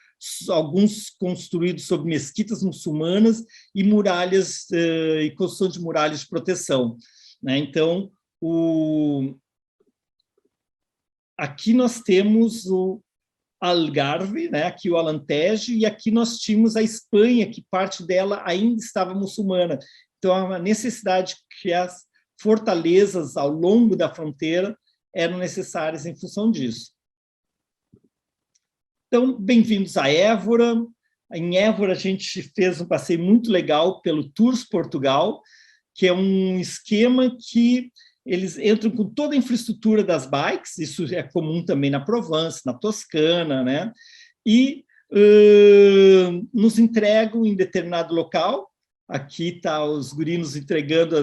alguns construídos sobre mesquitas muçulmanas e muralhas, e construção de muralhas de proteção, né? Então, aqui nós temos o Algarve, né? Aqui o Alentejo, e aqui nós tínhamos a Espanha, que parte dela ainda estava muçulmana. Então, a necessidade que as fortalezas ao longo da fronteira eram necessárias em função disso. Então, bem-vindos a Évora. Em Évora, a gente fez um passeio muito legal pelo Tours Portugal, que é um esquema que eles entram com toda a infraestrutura das bikes, isso é comum também na Provence, na Toscana, né? E nos entregam em determinado local. Aqui está os guris entregando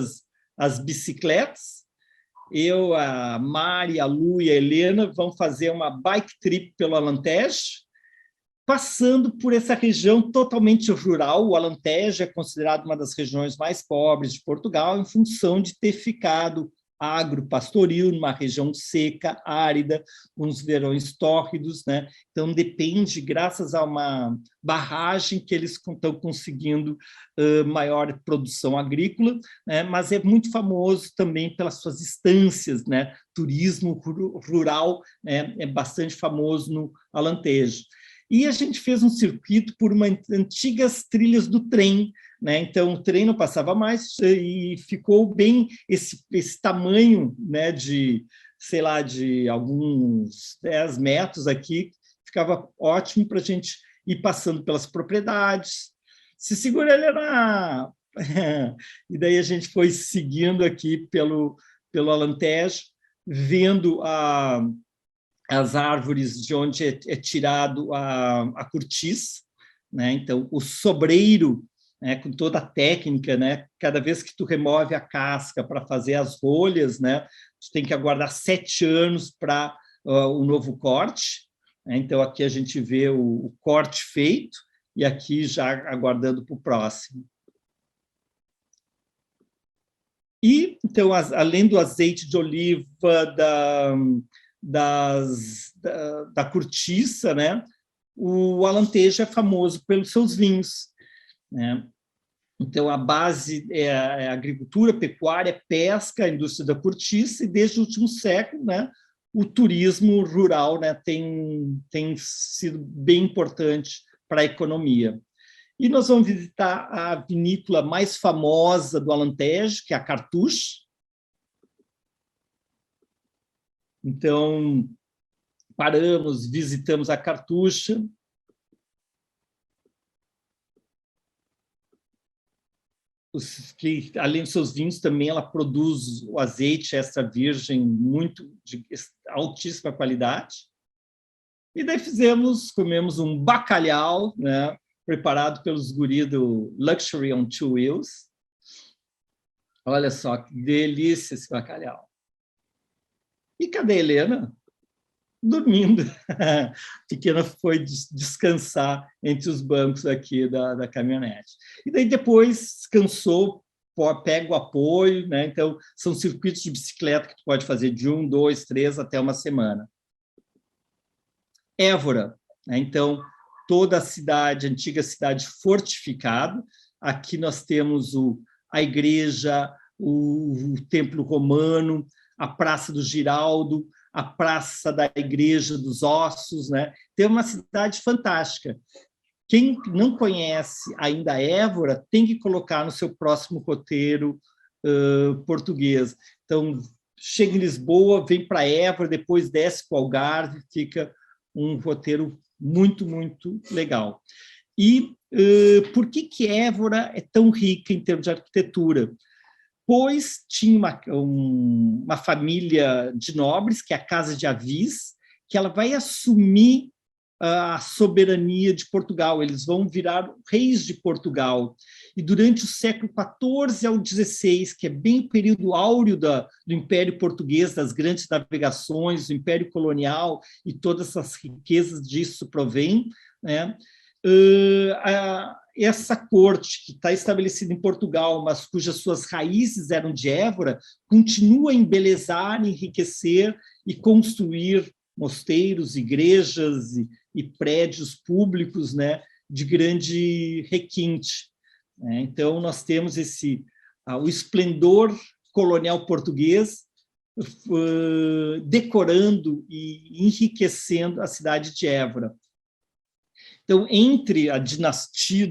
as bicicletas. Eu, a Mari, a Lu e a Helena vão fazer uma bike trip pelo Alentejo, passando por essa região totalmente rural. O Alentejo é considerado uma das regiões mais pobres de Portugal, em função de ter ficado agropastoril, numa região seca, árida, com os verões tórridos, né? Então, depende, graças a uma barragem, que eles estão conseguindo maior produção agrícola, né? Mas é muito famoso também pelas suas estâncias, né? Turismo rural, né? É bastante famoso no Alentejo. E a gente fez um circuito por antigas trilhas do trem, né? Então, o trem não passava mais e ficou bem esse tamanho, né, de, sei lá, de alguns 10 metros aqui, ficava ótimo para a gente ir passando pelas propriedades. Se segura ele na... E daí a gente foi seguindo aqui pelo Alentejo, vendo as árvores de onde é tirado a cortiça, né? Então, o sobreiro, né, com toda a técnica, né? Cada vez que tu remove a casca para fazer as rolhas, né, tu tem que aguardar 7 anos para o novo corte, né? Então, aqui a gente vê o corte feito e aqui já aguardando para o próximo. E, então, além do azeite de oliva, da cortiça, né? O Alentejo é famoso pelos seus vinhos, né? Então, a base é a agricultura, pecuária, pesca, a indústria da cortiça, e desde o último século, né, o turismo rural, né, tem sido bem importante para a economia. E nós vamos visitar a vinícola mais famosa do Alentejo, que é a Cartucho. Então, paramos, visitamos a Cartucha. Que, além dos seus vinhos, também ela produz o azeite extra virgem muito de altíssima qualidade. E daí comemos um bacalhau, né, preparado pelos guris do Luxury on Two Wheels. Olha só, que delícia esse bacalhau. E cadê a Helena? Dormindo. A pequena foi descansar entre os bancos aqui da caminhonete. E daí depois descansou, pega o apoio, né? Então, são circuitos de bicicleta que tu pode fazer de 1, 2, 3 até uma semana. Évora, né? Então, toda a cidade, a antiga cidade fortificada. Aqui nós temos a igreja, o templo romano, a Praça do Giraldo, a Praça da Igreja dos Ossos, né? Tem uma cidade fantástica. Quem não conhece ainda Évora tem que colocar no seu próximo roteiro português. Então, chega em Lisboa, vem para Évora, depois desce para o Algarve, fica um roteiro muito, muito legal. E por que Évora é tão rica em termos de arquitetura? Pois tinha uma família de nobres, que é a Casa de Avis, que ela vai assumir a soberania de Portugal, eles vão virar reis de Portugal. E durante o século XIV ao XVI, que é bem o período áureo do Império Português, das grandes navegações, do Império Colonial, e todas essas riquezas disso provém, né? Essa corte, que está estabelecida em Portugal, mas cujas suas raízes eram de Évora, continua a embelezar, enriquecer e construir mosteiros, igrejas e prédios públicos, né, de grande requinte. Então, nós temos o esplendor colonial português decorando e enriquecendo a cidade de Évora. Então, entre a dinastia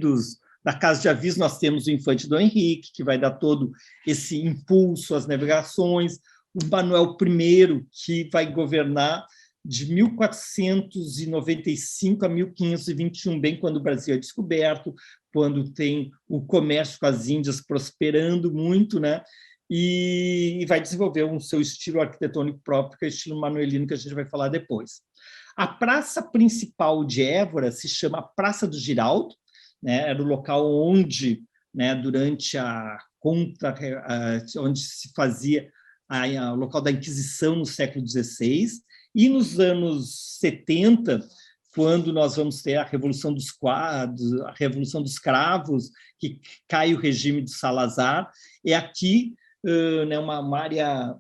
da Casa de Avis, nós temos o infante Dom Henrique, que vai dar todo esse impulso às navegações, o Manuel I, que vai governar de 1495 a 1521, bem quando o Brasil é descoberto, quando tem o comércio com as Índias prosperando muito, né? E vai desenvolver um seu estilo arquitetônico próprio, que é o estilo manuelino, que a gente vai falar depois. A praça principal de Évora se chama Praça do Giraldo, né? Era o local onde, né, durante onde se fazia o local da Inquisição no século XVI, e nos anos 70, quando nós vamos ter a Revolução dos Cravos, que cai o regime de Salazar, é aqui, né, uma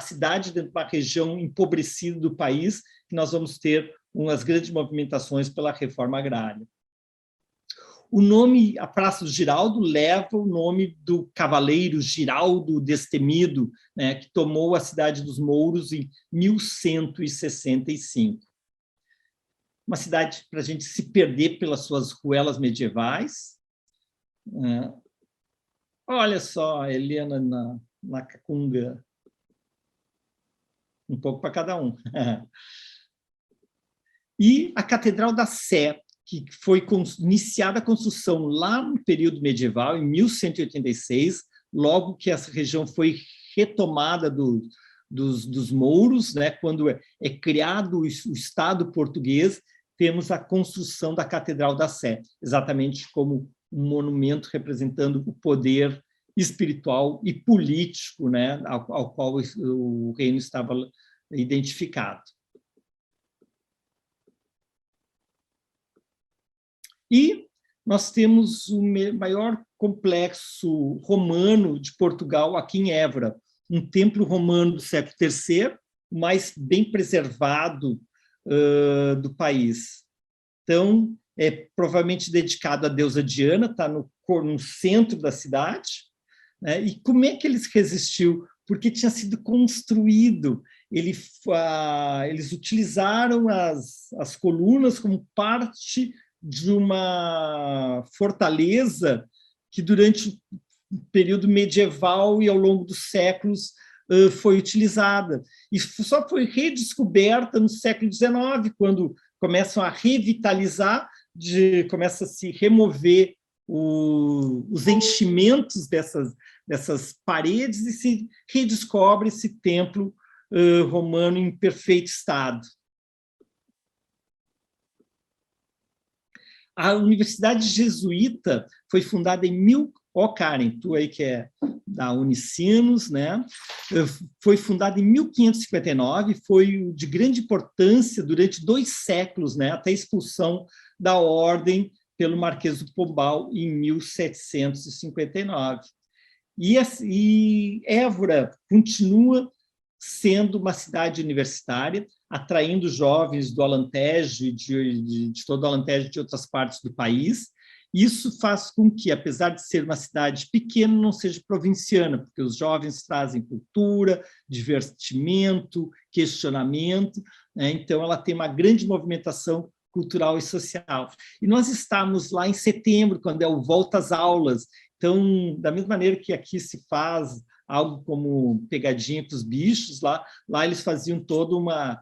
cidade dentro de uma região empobrecida do país, que nós vamos ter umas grandes movimentações pela reforma agrária. O nome, a Praça do Giraldo, leva o nome do cavaleiro Giraldo Destemido, né, que tomou a cidade dos Mouros em 1165. Uma cidade para a gente se perder pelas suas ruelas medievais. Olha só a Helena na Cacunga. Um pouco para cada um. E a Catedral da Sé, que foi iniciada a construção lá no período medieval, em 1186, logo que essa região foi retomada dos mouros, né? Quando é criado o Estado português, temos a construção da Catedral da Sé, exatamente como um monumento representando o poder espiritual e político, né? ao qual o reino estava identificado. E nós temos o maior complexo romano de Portugal aqui em Évora, um templo romano do século III, o mais bem preservado do país. Então, é provavelmente dedicado à deusa Diana, está no centro da cidade, né? E como é que eles resistiu? Porque tinha sido construído, eles utilizaram as colunas como parte de uma fortaleza que durante o período medieval e ao longo dos séculos foi utilizada. E só foi redescoberta no século XIX, quando começam a revitalizar, começa a se remover os enchimentos dessas paredes e se redescobre esse templo romano em perfeito estado. A Universidade Jesuíta foi fundada em Ó, Karen, tu aí que é da Unicinos, né? Foi fundada em 1559, foi de grande importância durante 2 séculos, né? Até a expulsão da ordem pelo Marquês do Pombal em 1759. E Évora continua sendo uma cidade universitária, atraindo jovens do Alentejo, de todo o Alentejo e de outras partes do país. Isso faz com que, apesar de ser uma cidade pequena, não seja provinciana, porque os jovens trazem cultura, divertimento, questionamento, né? Então ela tem uma grande movimentação cultural e social. E nós estamos lá em setembro, quando é o Volta às Aulas. Então, da mesma maneira que aqui se faz algo como pegadinha com os bichos, lá eles faziam toda uma...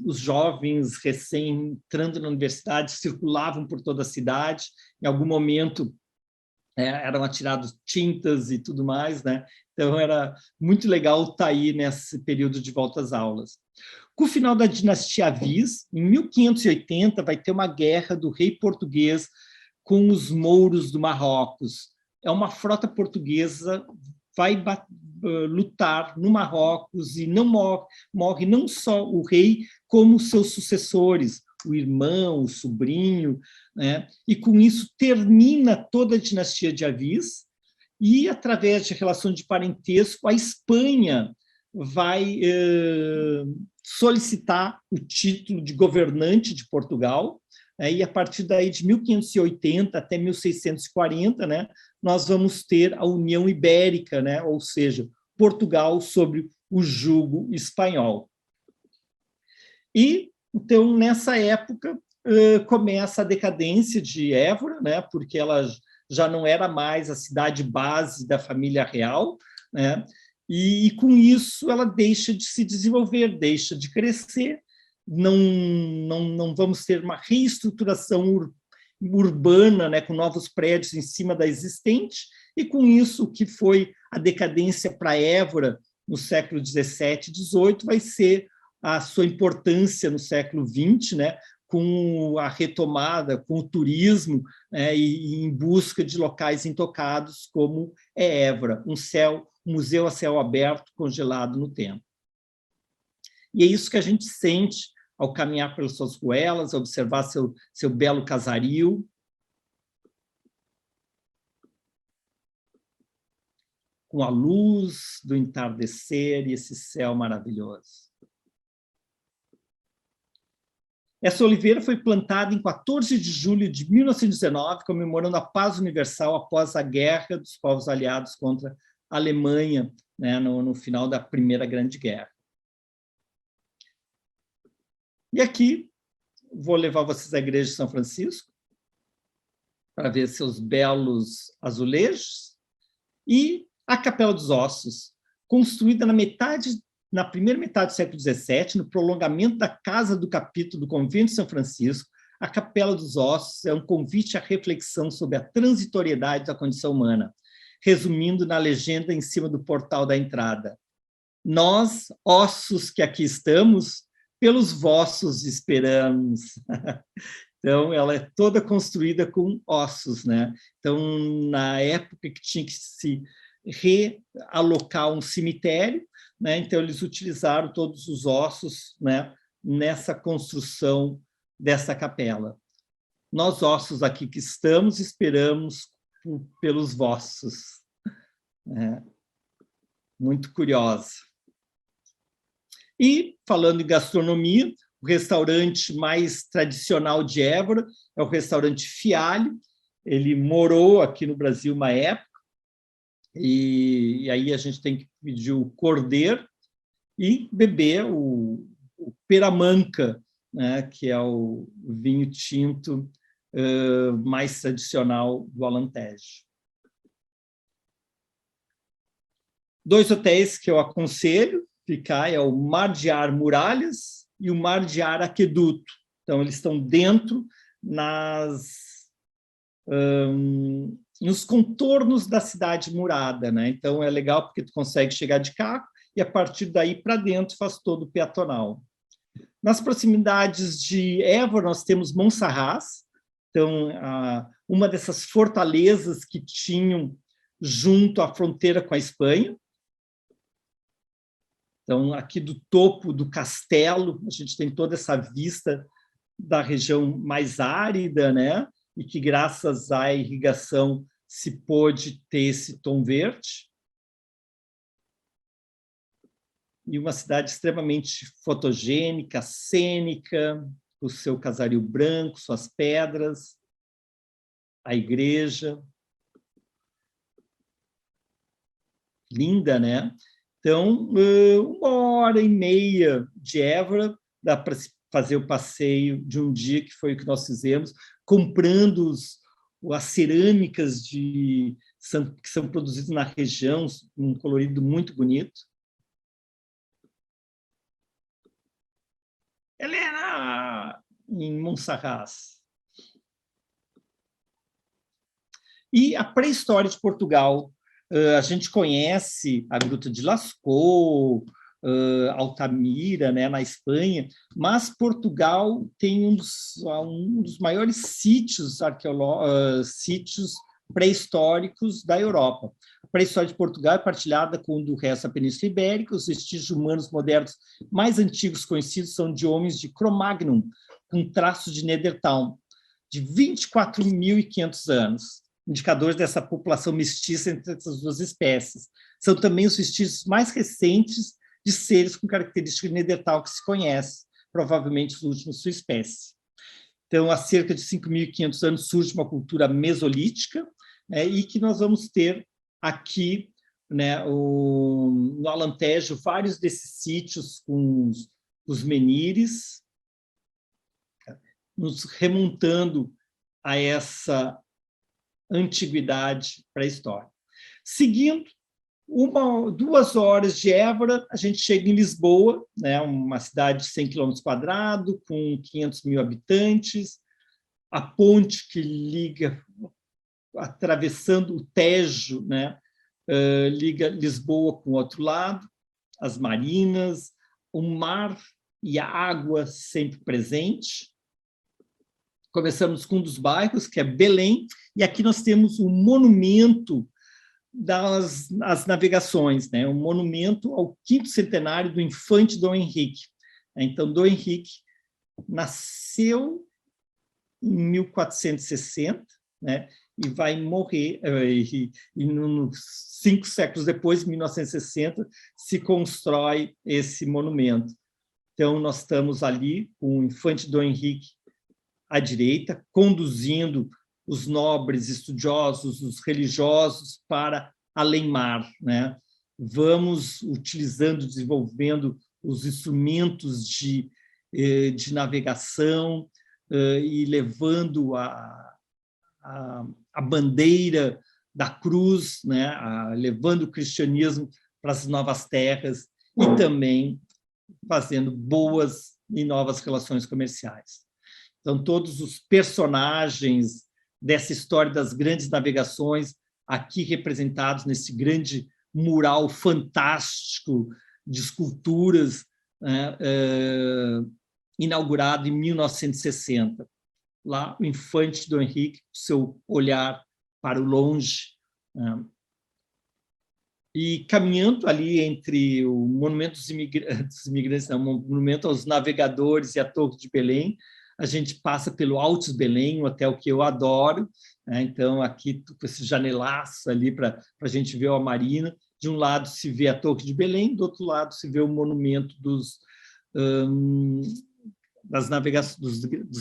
os jovens recém entrando na universidade circulavam por toda a cidade, em algum momento eram atirados tintas e tudo mais, né? Então era muito legal estar aí nesse período de volta às aulas. Com o final da dinastia Avis, em 1580, vai ter uma guerra do rei português com os mouros do Marrocos. É uma frota portuguesa vai lutar no Marrocos e não morre não só o rei, como seus sucessores, o irmão, o sobrinho, né? E com isso termina toda a dinastia de Avis e, através de relação de parentesco, a Espanha vai solicitar o título de governante de Portugal, e a partir daí de 1580 até 1640, né, nós vamos ter a União Ibérica, né, ou seja, Portugal sob o jugo espanhol. E, então, nessa época, começa a decadência de Évora, né, porque ela já não era mais a cidade base da família real, né, e com isso ela deixa de se desenvolver, deixa de crescer. Não vamos ter uma reestruturação urbana, né, com novos prédios em cima da existente, e com isso o que foi a decadência para Évora no século XVII e XVIII vai ser a sua importância no século XX, né, com a retomada, com o turismo, né, e em busca de locais intocados, como é Évora, um museu a céu aberto, congelado no tempo. E é isso que a gente sente ao caminhar pelas suas ruelas, observar seu belo casario. Com a luz do entardecer e esse céu maravilhoso. Essa oliveira foi plantada em 14 de julho de 1919, comemorando a paz universal após a guerra dos povos aliados contra a Alemanha, né, no final da Primeira Grande Guerra. E aqui, vou levar vocês à Igreja de São Francisco, para ver seus belos azulejos, e a Capela dos Ossos, construída na primeira metade do século XVII, no prolongamento da Casa do Capítulo do Convento de São Francisco. A Capela dos Ossos é um convite à reflexão sobre a transitoriedade da condição humana, resumindo na legenda em cima do portal da entrada. Nós, ossos que aqui estamos, pelos vossos esperamos. Então, ela é toda construída com ossos, né? Então, na época que tinha que se realocar um cemitério, né? Então, eles utilizaram todos os ossos, né, nessa construção dessa capela. Nós, ossos aqui que estamos, esperamos pelos vossos. Muito curiosa. E, falando em gastronomia, o restaurante mais tradicional de Évora é o restaurante Fialho. Ele morou aqui no Brasil uma época, e aí a gente tem que pedir o cordeiro e beber o peramanca, né, que é o vinho tinto mais tradicional do Alentejo. 2 hotéis que eu aconselho ficar é o Mar de Ar Muralhas e o Mar de Ar Aqueduto. Então, eles estão dentro nos contornos da cidade murada, né? Então, é legal porque tu consegue chegar de carro e, a partir daí, para dentro, faz todo o peatonal. Nas proximidades de Évora, nós temos Monsaraz. Então, uma dessas fortalezas que tinham junto à fronteira com a Espanha. Então, aqui do topo do castelo, a gente tem toda essa vista da região mais árida, né? E que, graças à irrigação, se pôde ter esse tom verde. E uma cidade extremamente fotogênica, cênica, o seu casario branco, suas pedras, a igreja. Linda, né? Então, 1h30 de Évora, dá para fazer o passeio de um dia, que foi o que nós fizemos, comprando as cerâmicas que são produzidas na região, um colorido muito bonito. Helena! Em Monsaraz. E a pré-história de Portugal. A gente conhece a Gruta de Lascaux, Altamira, né, na Espanha, mas Portugal tem um dos maiores sítios sítios pré-históricos da Europa. A pré-história de Portugal é partilhada com o do resto da Península Ibérica. Os vestígios humanos modernos mais antigos conhecidos são de homens de Cro-Magnon, com traços de Neandertal, de 24.500 anos. Indicadores dessa população mestiça entre essas duas espécies. São também os vestígios mais recentes de seres com característica de Neandertal que se conhece, provavelmente os últimos de sua espécie. Então, há cerca de 5.500 anos surge uma cultura mesolítica, né, e que nós vamos ter aqui, né, no Alentejo, vários desses sítios com os menires, nos remontando a essa antiguidade pré-histórica. Seguindo 2 horas de Évora, a gente chega em Lisboa, né, uma cidade de 100 km², com 500 mil habitantes, a ponte que liga, atravessando o Tejo, né, liga Lisboa com o outro lado, as marinas, o mar e a água sempre presente. Começamos com um dos bairros, que é Belém, e aqui nós temos o monumento das navegações, né? Um monumento ao 5º centenário do infante Dom Henrique. Então, Dom Henrique nasceu em 1460, né? E vai morrer, e 5 séculos depois, em 1960, se constrói esse monumento. Então, nós estamos ali com o infante Dom Henrique à direita, conduzindo os nobres estudiosos, os religiosos para além-mar, né? Vamos utilizando, desenvolvendo os instrumentos de navegação e levando a bandeira da cruz, né? Levando o cristianismo para as novas terras e também fazendo boas e novas relações comerciais. Então, todos os personagens dessa história das grandes navegações, aqui representados nesse grande mural fantástico de esculturas, né, inaugurado em 1960. Lá, o infante Dom Henrique, seu olhar para o longe. Né, e caminhando ali entre o Monumento dos Imigrantes, não, o Monumento aos Navegadores e a Torre de Belém, a gente passa pelo Altos Belém, um hotel que eu adoro, né? Então, aqui, com esse janelaço ali para a gente ver a marina. De um lado se vê a Torre de Belém, do outro lado se vê o monumento dos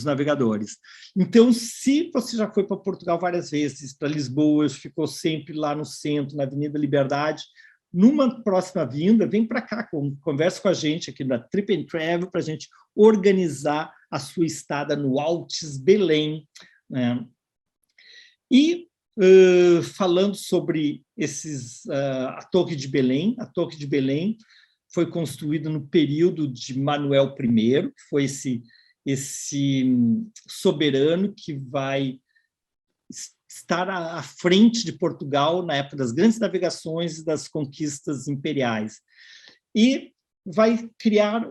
navegadores. Então, se você já foi para Portugal várias vezes, para Lisboa, ficou sempre lá no centro, na Avenida Liberdade, numa próxima vinda, vem para cá, conversa com a gente aqui na Trip and Travel para a gente organizar a sua estada no Altos Belém, né? E falando sobre a Torre de Belém foi construída no período de Manuel I, que foi esse soberano que vai estar à frente de Portugal na época das grandes navegações e das conquistas imperiais. E vai criar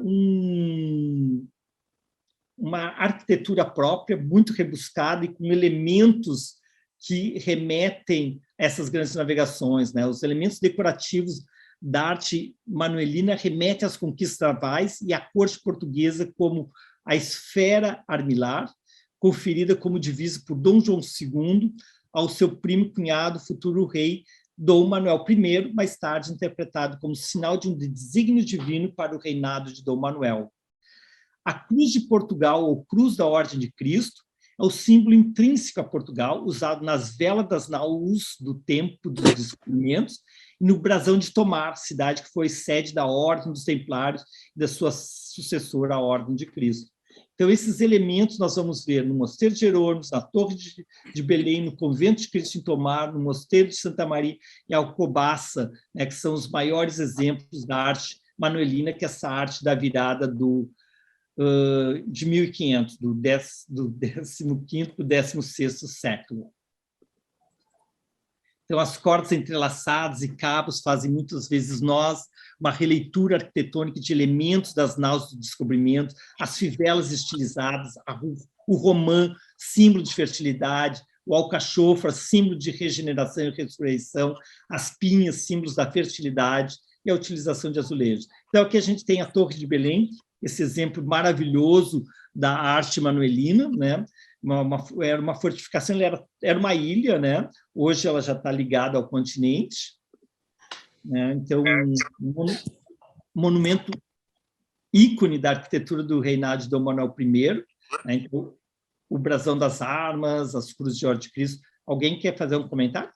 uma arquitetura própria, muito rebuscada e com elementos que remetem a essas grandes navegações, né? Os elementos decorativos da arte manuelina remetem às conquistas navais e à corte portuguesa, como a esfera armilar, conferida como divisa por Dom João II ao seu primo cunhado, futuro rei Dom Manuel I, mais tarde interpretado como sinal de um desígnio divino para o reinado de Dom Manuel. A Cruz de Portugal, ou Cruz da Ordem de Cristo, é o símbolo intrínseco a Portugal, usado nas velas das naus do tempo dos descobrimentos e no brasão de Tomar, cidade que foi sede da Ordem dos Templários e da sua sucessora, a Ordem de Cristo. Então, esses elementos nós vamos ver no Mosteiro de Jerônimos, na Torre de Belém, no Convento de Cristo em Tomar, no Mosteiro de Santa Maria e Alcobaça, né, que são os maiores exemplos da arte manuelina, que é essa arte da virada de 1500, do 15º para o 16º século. Então, as cordas entrelaçadas e cabos fazem muitas vezes uma releitura arquitetônica de elementos das naus do descobrimento, as fivelas estilizadas, o romã, símbolo de fertilidade, o alcachofra, símbolo de regeneração e ressurreição, as pinhas, símbolos da fertilidade e a utilização de azulejos. Então, aqui a gente tem a Torre de Belém, esse exemplo maravilhoso da arte manuelina, né? Era uma fortificação, era uma ilha, né? Hoje ela já está ligada ao continente, né? Então, um monumento ícone da arquitetura do reinado de Dom Manuel I, né? Então, o brasão das armas, as cruzes de Ordem de Cristo. Alguém quer fazer um comentário?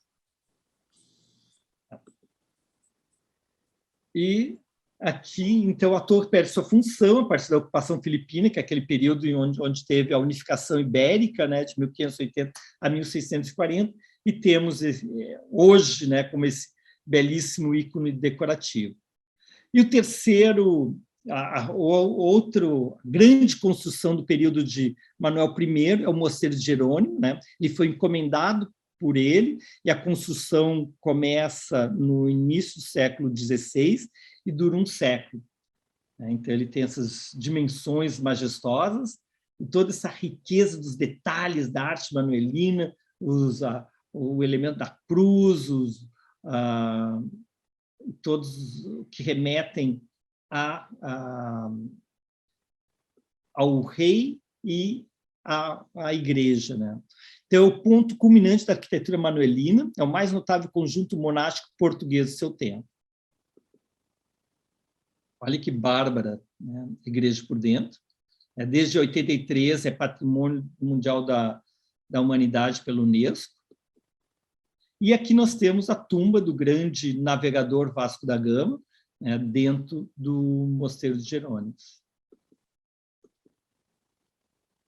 E aqui, então, a torre perde sua função a partir da ocupação filipina, que é aquele período onde teve a unificação ibérica, né, de 1580 a 1640, e temos hoje, né, como esse belíssimo ícone decorativo. E o terceiro, outra grande construção do período de Manuel I é o Mosteiro de Jerônimo, né? Ele foi encomendado por ele, e a construção começa no início do século XVI e dura um século. Então, ele tem essas dimensões majestosas, e toda essa riqueza dos detalhes da arte manuelina, o elemento da cruz, todos que remetem ao rei e à igreja, né? Então, é o ponto culminante da arquitetura manuelina, é o mais notável conjunto monástico português do seu tempo. Olha que bárbara, né? Igreja por dentro. Desde 83 é Patrimônio Mundial da Humanidade pela Unesco. E aqui nós temos a tumba do grande navegador Vasco da Gama, né, dentro do Mosteiro de Jerônimos.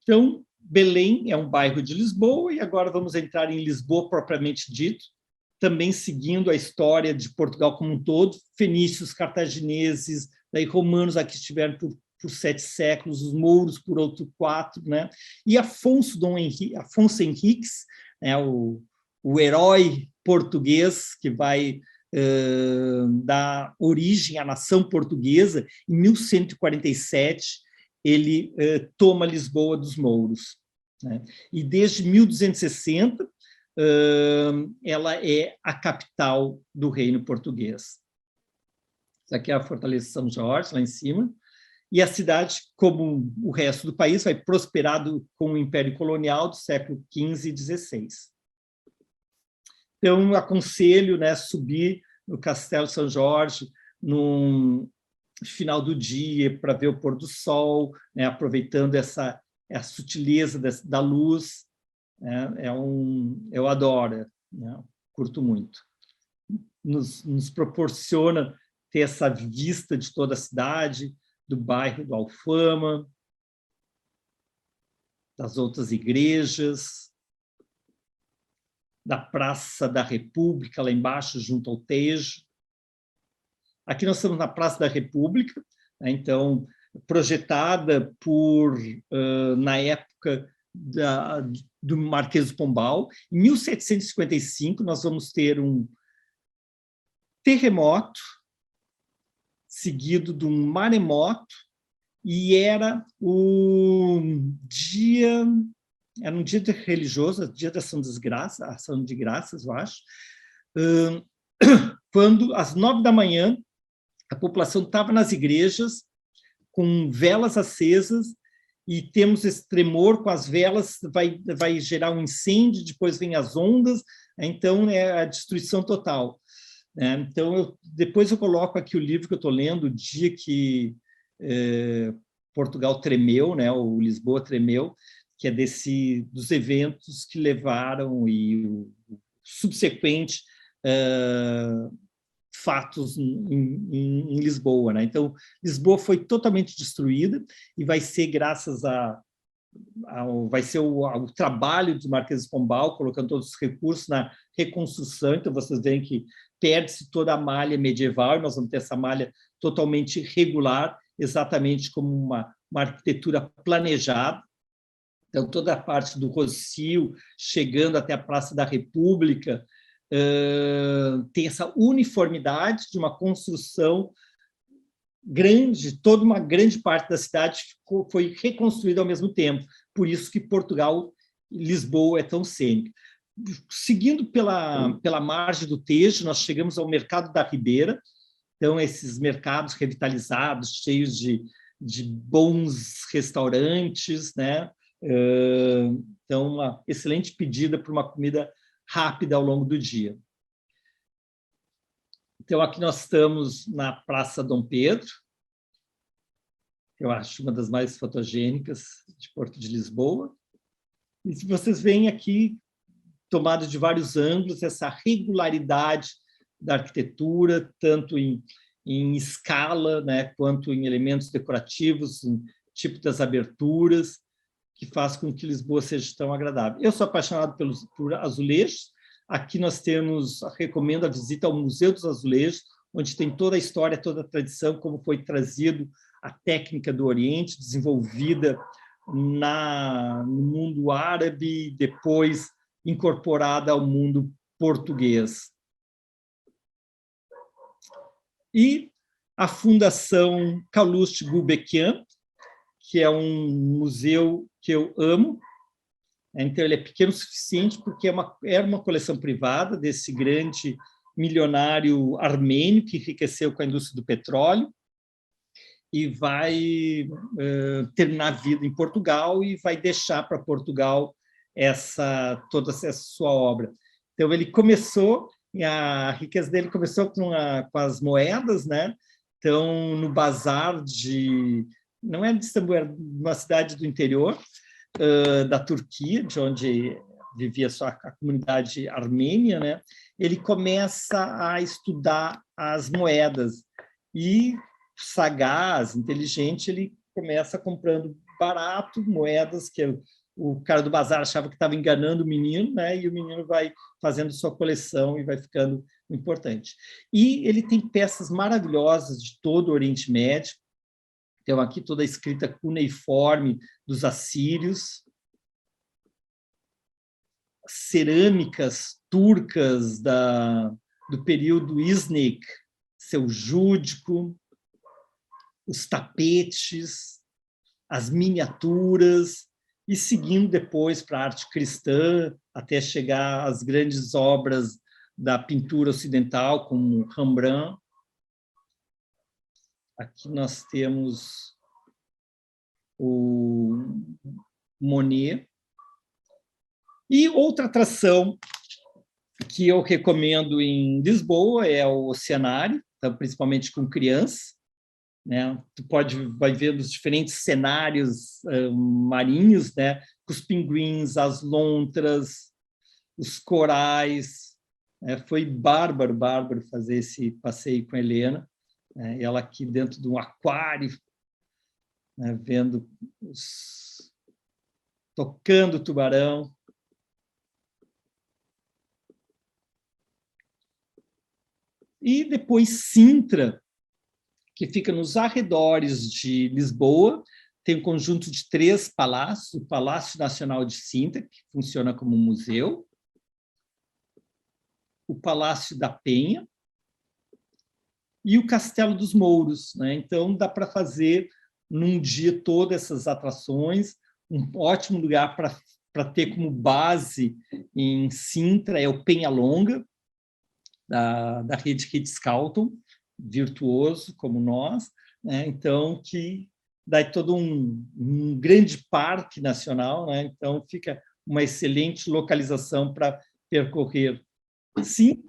Então, Belém é um bairro de Lisboa, e agora vamos entrar em Lisboa propriamente dito, também seguindo a história de Portugal como um todo, fenícios, cartagineses, daí romanos aqui estiveram por 7 séculos, os mouros por outros 4, né? E Afonso Henriques, né, o herói português que vai dar origem à nação portuguesa, em 1147, ele toma Lisboa dos mouros, né? E desde 1260, ela é a capital do reino português. Isso aqui é a Fortaleza de São Jorge, lá em cima, e a cidade, como o resto do país, vai prosperado com o Império Colonial do século XV e XVI. Então, aconselho, né, subir no Castelo São Jorge no final do dia para ver o pôr do sol, né, aproveitando a sutileza da luz, né, eu adoro, né, curto muito. Nos proporciona ter essa vista de toda a cidade, do bairro do Alfama, das outras igrejas, da Praça da República, lá embaixo, junto ao Tejo. Aqui nós estamos na Praça da República, né, então, projetada na época do Marquês do Pombal. Em 1755, nós vamos ter um terremoto, seguido de um maremoto, e era o dia... era um dia religioso, dia da ação das graças, ação de graças, eu acho, quando, às 9 da manhã, a população estava nas igrejas, com velas acesas, e temos esse tremor com as velas, vai gerar um incêndio, depois vem as ondas, então é a destruição total. Então, depois eu coloco aqui o livro que eu estou lendo, o dia que Portugal tremeu, né, o Lisboa tremeu, que é dos eventos que levaram e o subsequente fatos em Lisboa, né? Então, Lisboa foi totalmente destruída e vai ser graças ao trabalho do Marquês de Pombal, colocando todos os recursos na reconstrução. Então, vocês veem que perde-se toda a malha medieval, e nós vamos ter essa malha totalmente regular, exatamente como uma arquitetura planejada. Então, toda a parte do Rossio, chegando até a Praça da República, tem essa uniformidade de uma construção grande, toda uma grande parte da cidade foi reconstruída ao mesmo tempo. Por isso que Portugal, Lisboa é tão cênica. Seguindo pela margem do Tejo, nós chegamos ao Mercado da Ribeira. Então, esses mercados revitalizados, cheios de bons restaurantes, né? Então, uma excelente pedida para uma comida rápida ao longo do dia. Então, aqui nós estamos na Praça Dom Pedro, eu acho uma das mais fotogênicas de Porto de Lisboa. E se vocês veem aqui, tomado de vários ângulos, essa regularidade da arquitetura, tanto em escala, né, quanto em elementos decorativos, em tipo das aberturas, que faz com que Lisboa seja tão agradável. Eu sou apaixonado por azulejos. Aqui nós recomendo a visita ao Museu dos Azulejos, onde tem toda a história, toda a tradição, como foi trazido a técnica do Oriente, desenvolvida no mundo árabe, depois incorporada ao mundo português. E a Fundação Calouste Gulbenkian, que é um museu que eu amo. Então, ele é pequeno o suficiente porque era uma coleção privada desse grande milionário armênio que enriqueceu com a indústria do petróleo e vai terminar a vida em Portugal e vai deixar para Portugal toda essa sua obra. Então, ele começou, a riqueza dele começou com as moedas, né? Então, no bazar não é de Istambul, é uma cidade do interior da Turquia, de onde vivia só a comunidade armênia, né? Ele começa a estudar as moedas e, sagaz, inteligente, ele começa comprando barato moedas que o cara do bazar achava que estava enganando o menino, né? E o menino vai fazendo sua coleção e vai ficando importante. E ele tem peças maravilhosas de todo o Oriente Médio. Então, aqui toda a escrita cuneiforme dos assírios, cerâmicas turcas do período Iznik, seljúdico, os tapetes, as miniaturas, e seguindo depois para a arte cristã, até chegar às grandes obras da pintura ocidental, como Rembrandt. Aqui nós temos o Monet. E outra atração que eu recomendo em Lisboa é o oceanário, então, principalmente com crianças, né? Tu vai ver os diferentes cenários marinhos, né? Com os pinguins, as lontras, os corais. Foi bárbaro fazer esse passeio com a Helena. Ela aqui dentro de um aquário, né, vendo tocando o tubarão. E depois Sintra, que fica nos arredores de Lisboa, tem um conjunto de 3 palácios: o Palácio Nacional de Sintra, que funciona como museu, o Palácio da Penha, e o Castelo dos Mouros, né? Então, dá para fazer, num dia, todas essas atrações, um ótimo lugar para para ter como base em Sintra é o Penhalonga, da rede Ritz-Carlton, virtuoso como nós, né? Então, que dá todo um grande parque nacional, né? Então fica uma excelente localização para percorrer. Sim,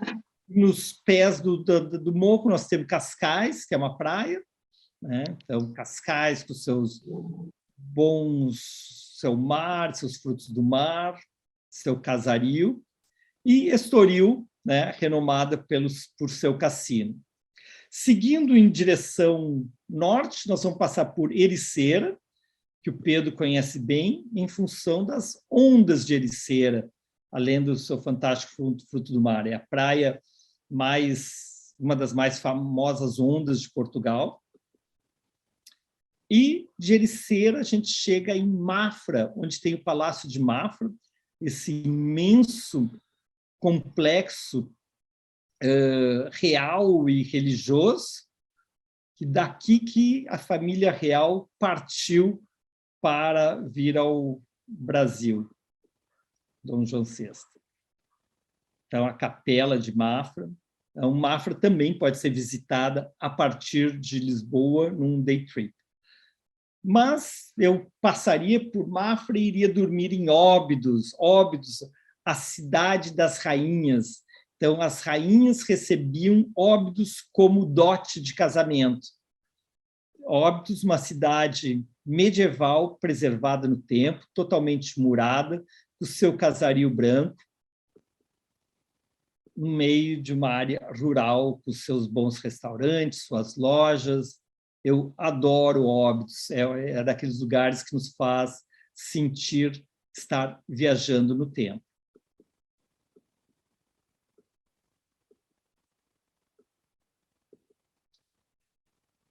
nos pés do morro nós temos Cascais, que é uma praia, né? Então Cascais com seus seu mar, seus frutos do mar, seu casario, e Estoril, né? Renomada por seu cassino. Seguindo em direção norte, nós vamos passar por Ericeira, que o Pedro conhece bem, em função das ondas de Ericeira, além do seu fantástico fruto do mar. É a praia uma das mais famosas ondas de Portugal. E de Ericeira a gente chega em Mafra, onde tem o Palácio de Mafra, esse imenso complexo real e religioso, que daqui que a família real partiu para vir ao Brasil, Dom João VI. Então, a Capela de Mafra. Então, Mafra também pode ser visitada a partir de Lisboa, num day trip. Mas eu passaria por Mafra e iria dormir em Óbidos. Óbidos, a cidade das rainhas. Então, as rainhas recebiam Óbidos como dote de casamento. Óbidos, uma cidade medieval, preservada no tempo, totalmente murada, com seu casario branco, no meio de uma área rural, com seus bons restaurantes, suas lojas. Eu adoro Óbidos, é daqueles lugares que nos faz sentir estar viajando no tempo.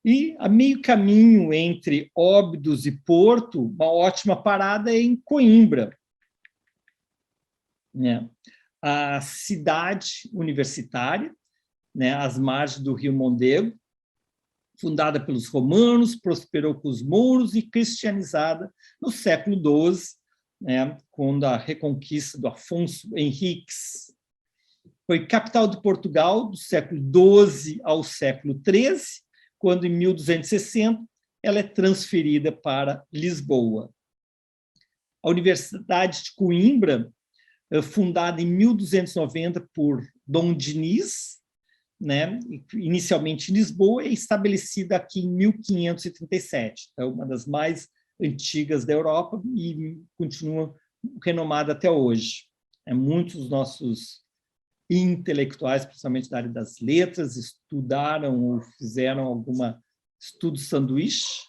E a meio caminho entre Óbidos e Porto, uma ótima parada é em Coimbra, né? A cidade universitária, né, às margens do rio Mondego, fundada pelos romanos, prosperou com os mouros e cristianizada no século XII, né, quando a reconquista do Afonso Henriques. Foi capital de Portugal do século XII ao século XIII, quando, em 1260, ela é transferida para Lisboa. A Universidade de Coimbra, fundada em 1290 por Dom Diniz, né, inicialmente em Lisboa, é estabelecida aqui em 1537. Então, uma das mais antigas da Europa e continua renomada até hoje. Muitos dos nossos intelectuais, principalmente da área das letras, estudaram ou fizeram algum estudo sanduíche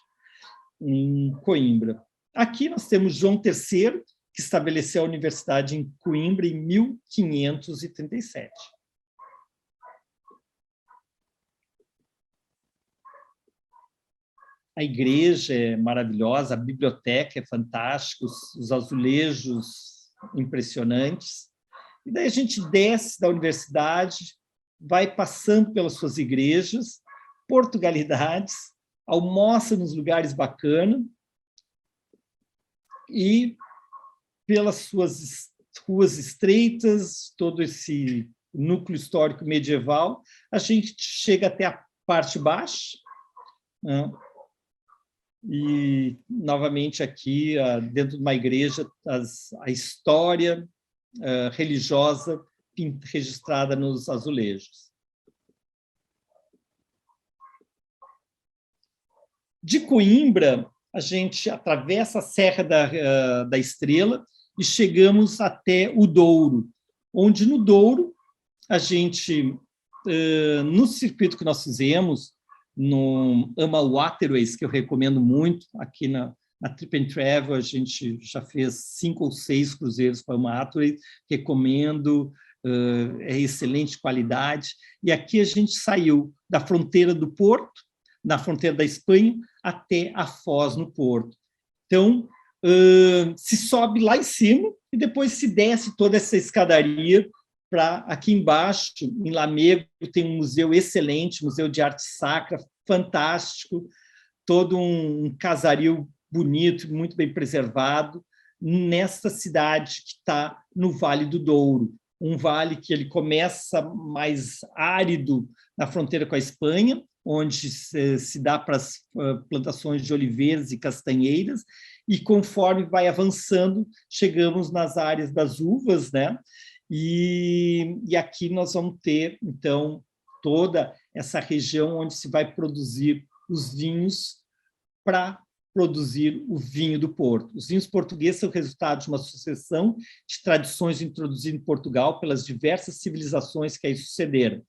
em Coimbra. Aqui nós temos João III, que estabeleceu a universidade em Coimbra em 1537. A igreja é maravilhosa, a biblioteca é fantástica, os azulejos impressionantes. E daí a gente desce da universidade, vai passando pelas suas igrejas, portugalidades, almoça nos lugares bacanas e pelas suas ruas estreitas, todo esse núcleo histórico medieval, a gente chega até a parte baixa, né? E, novamente, aqui, dentro de uma igreja, a história religiosa registrada nos azulejos. De Coimbra, a gente atravessa a Serra da Estrela e chegamos até o Douro, onde no Douro, a gente, no circuito que nós fizemos, no Amal Waterways, que eu recomendo muito, aqui na Trip and Travel, a gente já fez 5 ou 6 cruzeiros para Amal Waterways, recomendo, é excelente qualidade, e aqui a gente saiu da fronteira do Porto, na fronteira da Espanha, até a Foz, no Porto. Então, se sobe lá em cima e depois se desce toda essa escadaria para aqui embaixo, em Lamego, tem um museu excelente, Museu de Arte Sacra, fantástico, todo um casario bonito, muito bem preservado, nesta cidade que está no Vale do Douro, um vale que ele começa mais árido na fronteira com a Espanha, onde se dá para as plantações de oliveiras e castanheiras, e conforme vai avançando, chegamos nas áreas das uvas, né? E aqui nós vamos ter, então, toda essa região onde se vai produzir os vinhos para produzir o vinho do Porto. Os vinhos portugueses são resultado de uma sucessão de tradições introduzidas em Portugal pelas diversas civilizações que aí sucederam.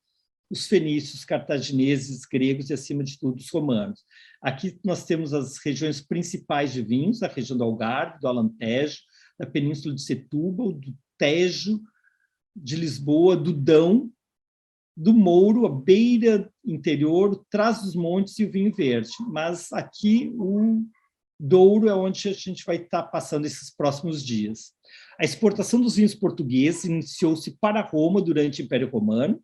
Os fenícios, cartagineses, gregos e, acima de tudo, os romanos. Aqui nós temos as regiões principais de vinhos, a região do Algarve, do Alentejo, da Península de Setúbal, do Tejo, de Lisboa, do Dão, do Mouro, a beira interior, o Trás-os-Montes e o vinho verde. Mas aqui o Douro é onde a gente vai estar passando esses próximos dias. A exportação dos vinhos portugueses iniciou-se para Roma durante o Império Romano.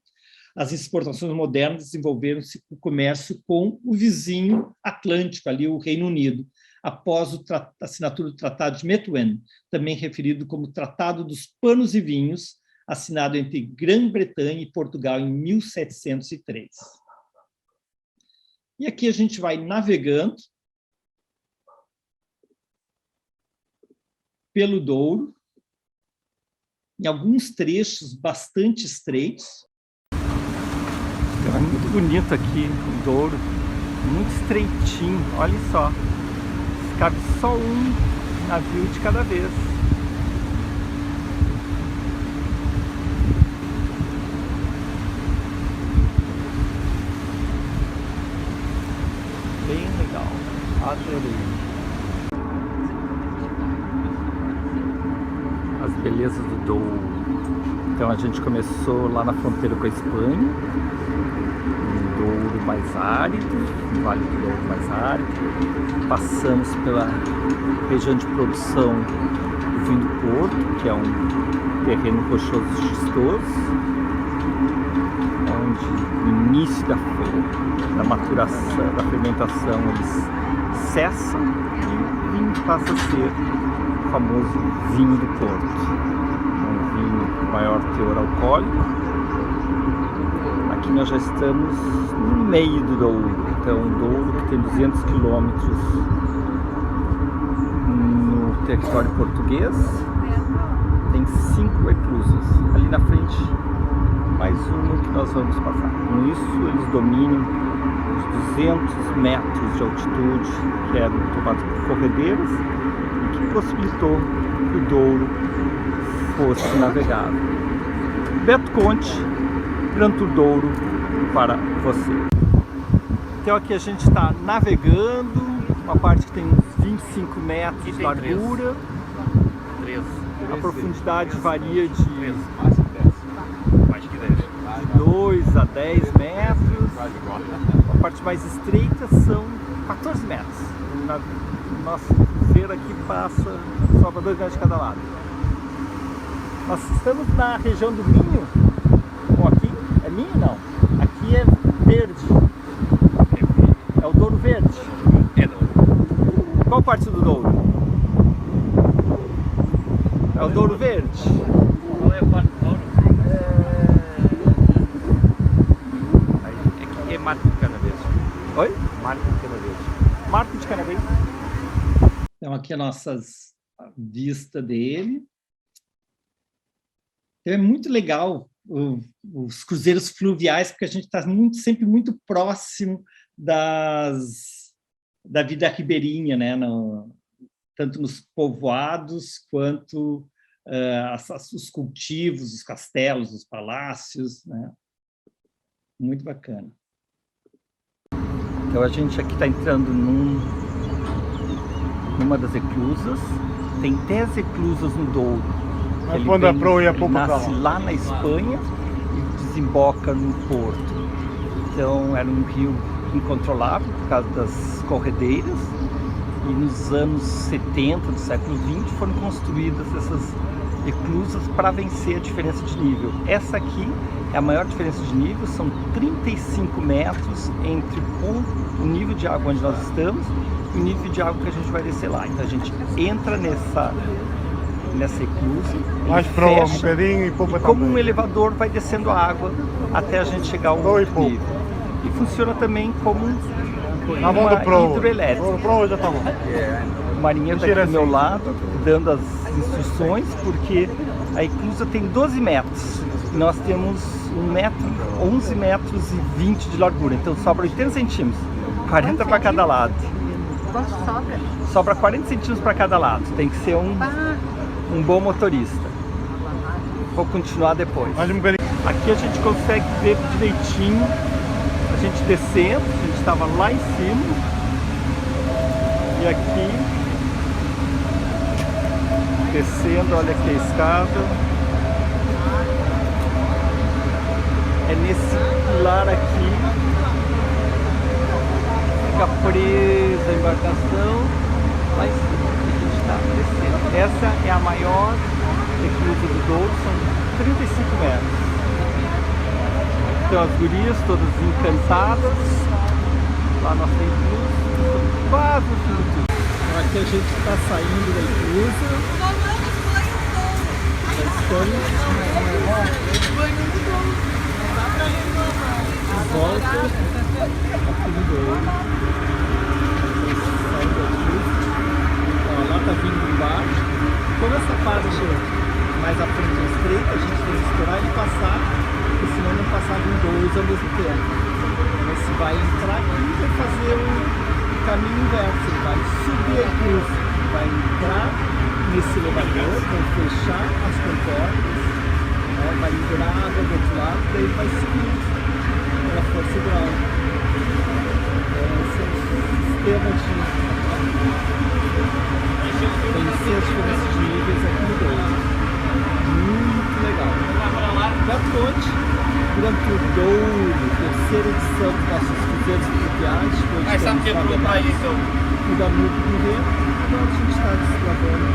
As exportações modernas desenvolveram-se o comércio com o vizinho atlântico, ali o Reino Unido, após a assinatura do Tratado de Methuen, também referido como Tratado dos Panos e Vinhos, assinado entre Grã-Bretanha e Portugal em 1703. E aqui a gente vai navegando pelo Douro, em alguns trechos bastante estreitos. É muito bonito aqui o Douro, muito estreitinho, olha só, cabe só um navio de cada vez. Bem legal, adorei. As belezas do Douro. Então a gente começou lá na fronteira com a Espanha, no Douro mais árido, no Vale do Douro mais árido. Passamos pela região de produção do vinho do Porto, que é um terreno rochoso e xistoso, onde no início da maturação, da fermentação, eles cessam e o vinho passa a ser o famoso vinho do Porto. Um vinho com maior teor alcoólico. Aqui nós já estamos no meio do Douro. Então, o Douro, que tem 200 quilômetros no território português, tem 5 eclusas. Ali na frente, mais uma que nós vamos passar. Com isso, eles dominam os 200 metros de altitude que eram tomados por corredeiras e que possibilitou que o Douro fosse navegado. Beto Conte, Grand Tour Douro para você. Então aqui a gente está navegando, uma parte que tem uns 25 metros de largura. A profundidade varia de 2 a 10 metros. A parte mais estreita são 14 metros. O nosso cruzeiro aqui passa só para 2 metros de cada lado. Nós estamos na região do Minho. Bom, aqui é Minho? Não. Aqui é verde. É o Douro verde. É Douro. Qual parte do Douro? É o Douro verde. Qual é a parte do Douro? É Marco de Canaveses. Oi? Marco de Canaveses. Marco de Canaveses. Então, aqui a nossa vista dele. Então, é muito legal os cruzeiros fluviais, porque a gente está sempre muito próximo da vida ribeirinha, né? Tanto nos povoados quanto os cultivos, os castelos, os palácios, né? Muito bacana. Então a gente aqui está entrando numa das eclusas. Tem 10 eclusas no Douro. Ele nasce lá na Espanha e desemboca no Porto. Então era um rio incontrolável por causa das corredeiras. E nos anos 70 do século XX foram construídas essas eclusas para vencer a diferença de nível. Essa aqui é a maior diferença de nível, são 35 metros entre o nível de água onde nós estamos e o nível de água que a gente vai descer lá. Então a gente entra nessa nessa eclusa. Mais ele para um fecha, bocadinho e poupa e como também. um elevador vai descendo a água até a gente chegar ao Dois outro nível. E funciona também como Na mão do uma Pro. hidroelétrica. O Pro já está bom. O marinheiro está aqui do meu lado, dando as instruções, porque a eclusa tem 12 metros. E nós temos 11 metros e 20 de largura. Então sobra 80 centímetros, 40 para cada lado. Quanto sobra? Sobra 40 centímetros para cada lado. Tem que ser um bom motorista. Vou continuar depois. Mais um bocadinho. Aqui a gente consegue ver direitinho a gente descendo, a gente estava lá em cima. E aqui, descendo, olha aqui a escada. É nesse pilar aqui, fica presa a embarcação, lá em cima, que a gente está descendo. Essa é a maior eclusa do Douro, são 35 metros. Então as gurias todas encantadas, lá nós temos quase o fim do tudo. Então, aqui a gente está saindo da eclusa. Já estamos de volta aqui no Douro. Saindo da eclusa. Ó, lá está vindo um barco. Como essa parte mais à frente é estreita, a gente tem que esperar ele passar, porque senão não passava em dois ao mesmo tempo. Mas se vai entrar aqui, vai fazer o caminho inverso, ele vai subir a eclusa, vai entrar nesse elevador, vai fechar as comportas, né, vai liberar a água do outro lado, daí vai subir pela força hidráulica. Esse é o sistema de vencer as diferenças de níveis aqui no Douro. Muito legal. Gratuite, durante o Douro, terceira edição dos nossos cruzeiros fluviais, hoje temos o Danúbio do Rio, agora a gente está desbravando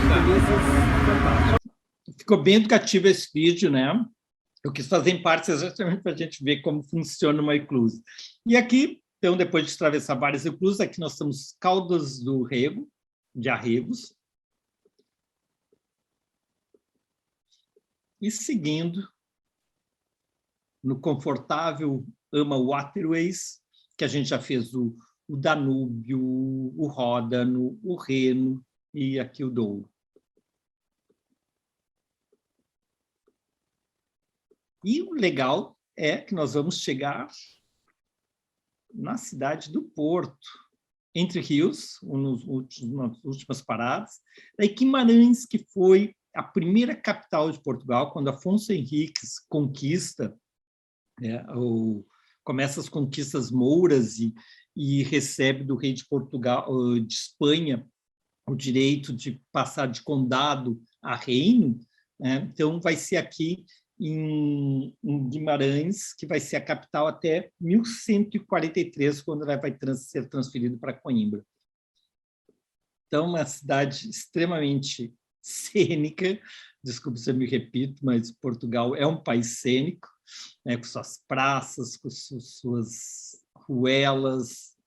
belezas fantásticas. Ficou bem educativo esse vídeo, né? Eu quis fazer em partes exatamente para a gente ver como funciona uma eclusa. E aqui, então, depois de atravessar várias eclusas, aqui nós temos Caldas do Rego, de Arregos, e seguindo no confortável Ama Waterways, que a gente já fez o Danúbio, o Ródano, o Reno e aqui o Douro. E o legal é que nós vamos chegar na cidade do Porto, Entre Rios, nas últimas paradas, daí Guimarães, que foi a primeira capital de Portugal, quando Afonso Henriques conquista, né, começa as conquistas mouras e recebe do rei de Portugal, de Espanha, o direito de passar de condado a reino, né? Então vai ser aqui em Guimarães, que vai ser a capital até 1143, quando ela vai ser transferido para Coimbra. Então, uma cidade extremamente cênica, desculpe se eu me repito, mas Portugal é um país cênico, né, com suas praças, com suas ruelas,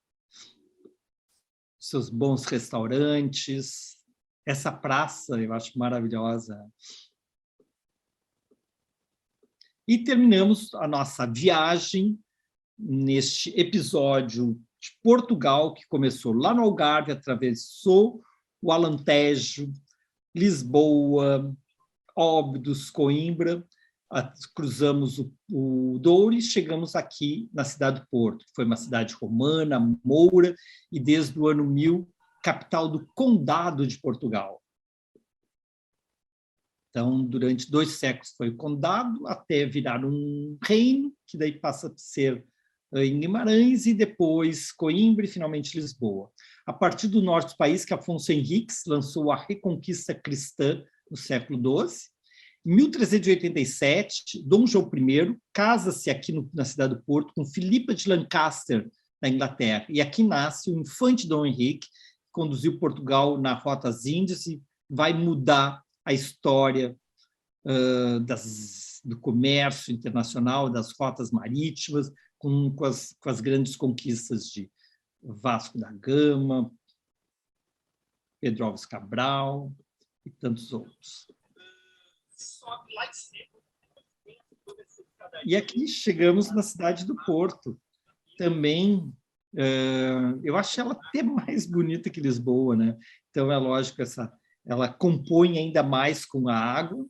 seus bons restaurantes. Essa praça eu acho maravilhosa. E terminamos a nossa viagem neste episódio de Portugal, que começou lá no Algarve, atravessou o Alentejo, Lisboa, Óbidos, Coimbra, cruzamos o Douro e chegamos aqui na cidade do Porto, que foi uma cidade romana, moura, e desde o ano 1000, capital do Condado de Portugal. Então, durante 2 séculos foi o condado, até virar um reino, que daí passa a ser em Guimarães, e depois Coimbra e finalmente Lisboa. A partir do norte do país, que Afonso Henriques lançou a Reconquista Cristã no século XII. Em 1387, Dom João I casa-se aqui na cidade do Porto com Filipa de Lancaster, da Inglaterra, e aqui nasce o infante Dom Henrique, que conduziu Portugal na Rota às Índias e vai mudar a história do comércio internacional, das rotas marítimas, com as grandes conquistas de Vasco da Gama Pedro Álvares Cabral e tantos outros. E aqui chegamos na cidade do Porto. Também, eu acho ela até mais bonita que Lisboa, né? Então, é lógico, ela compõe ainda mais com a água.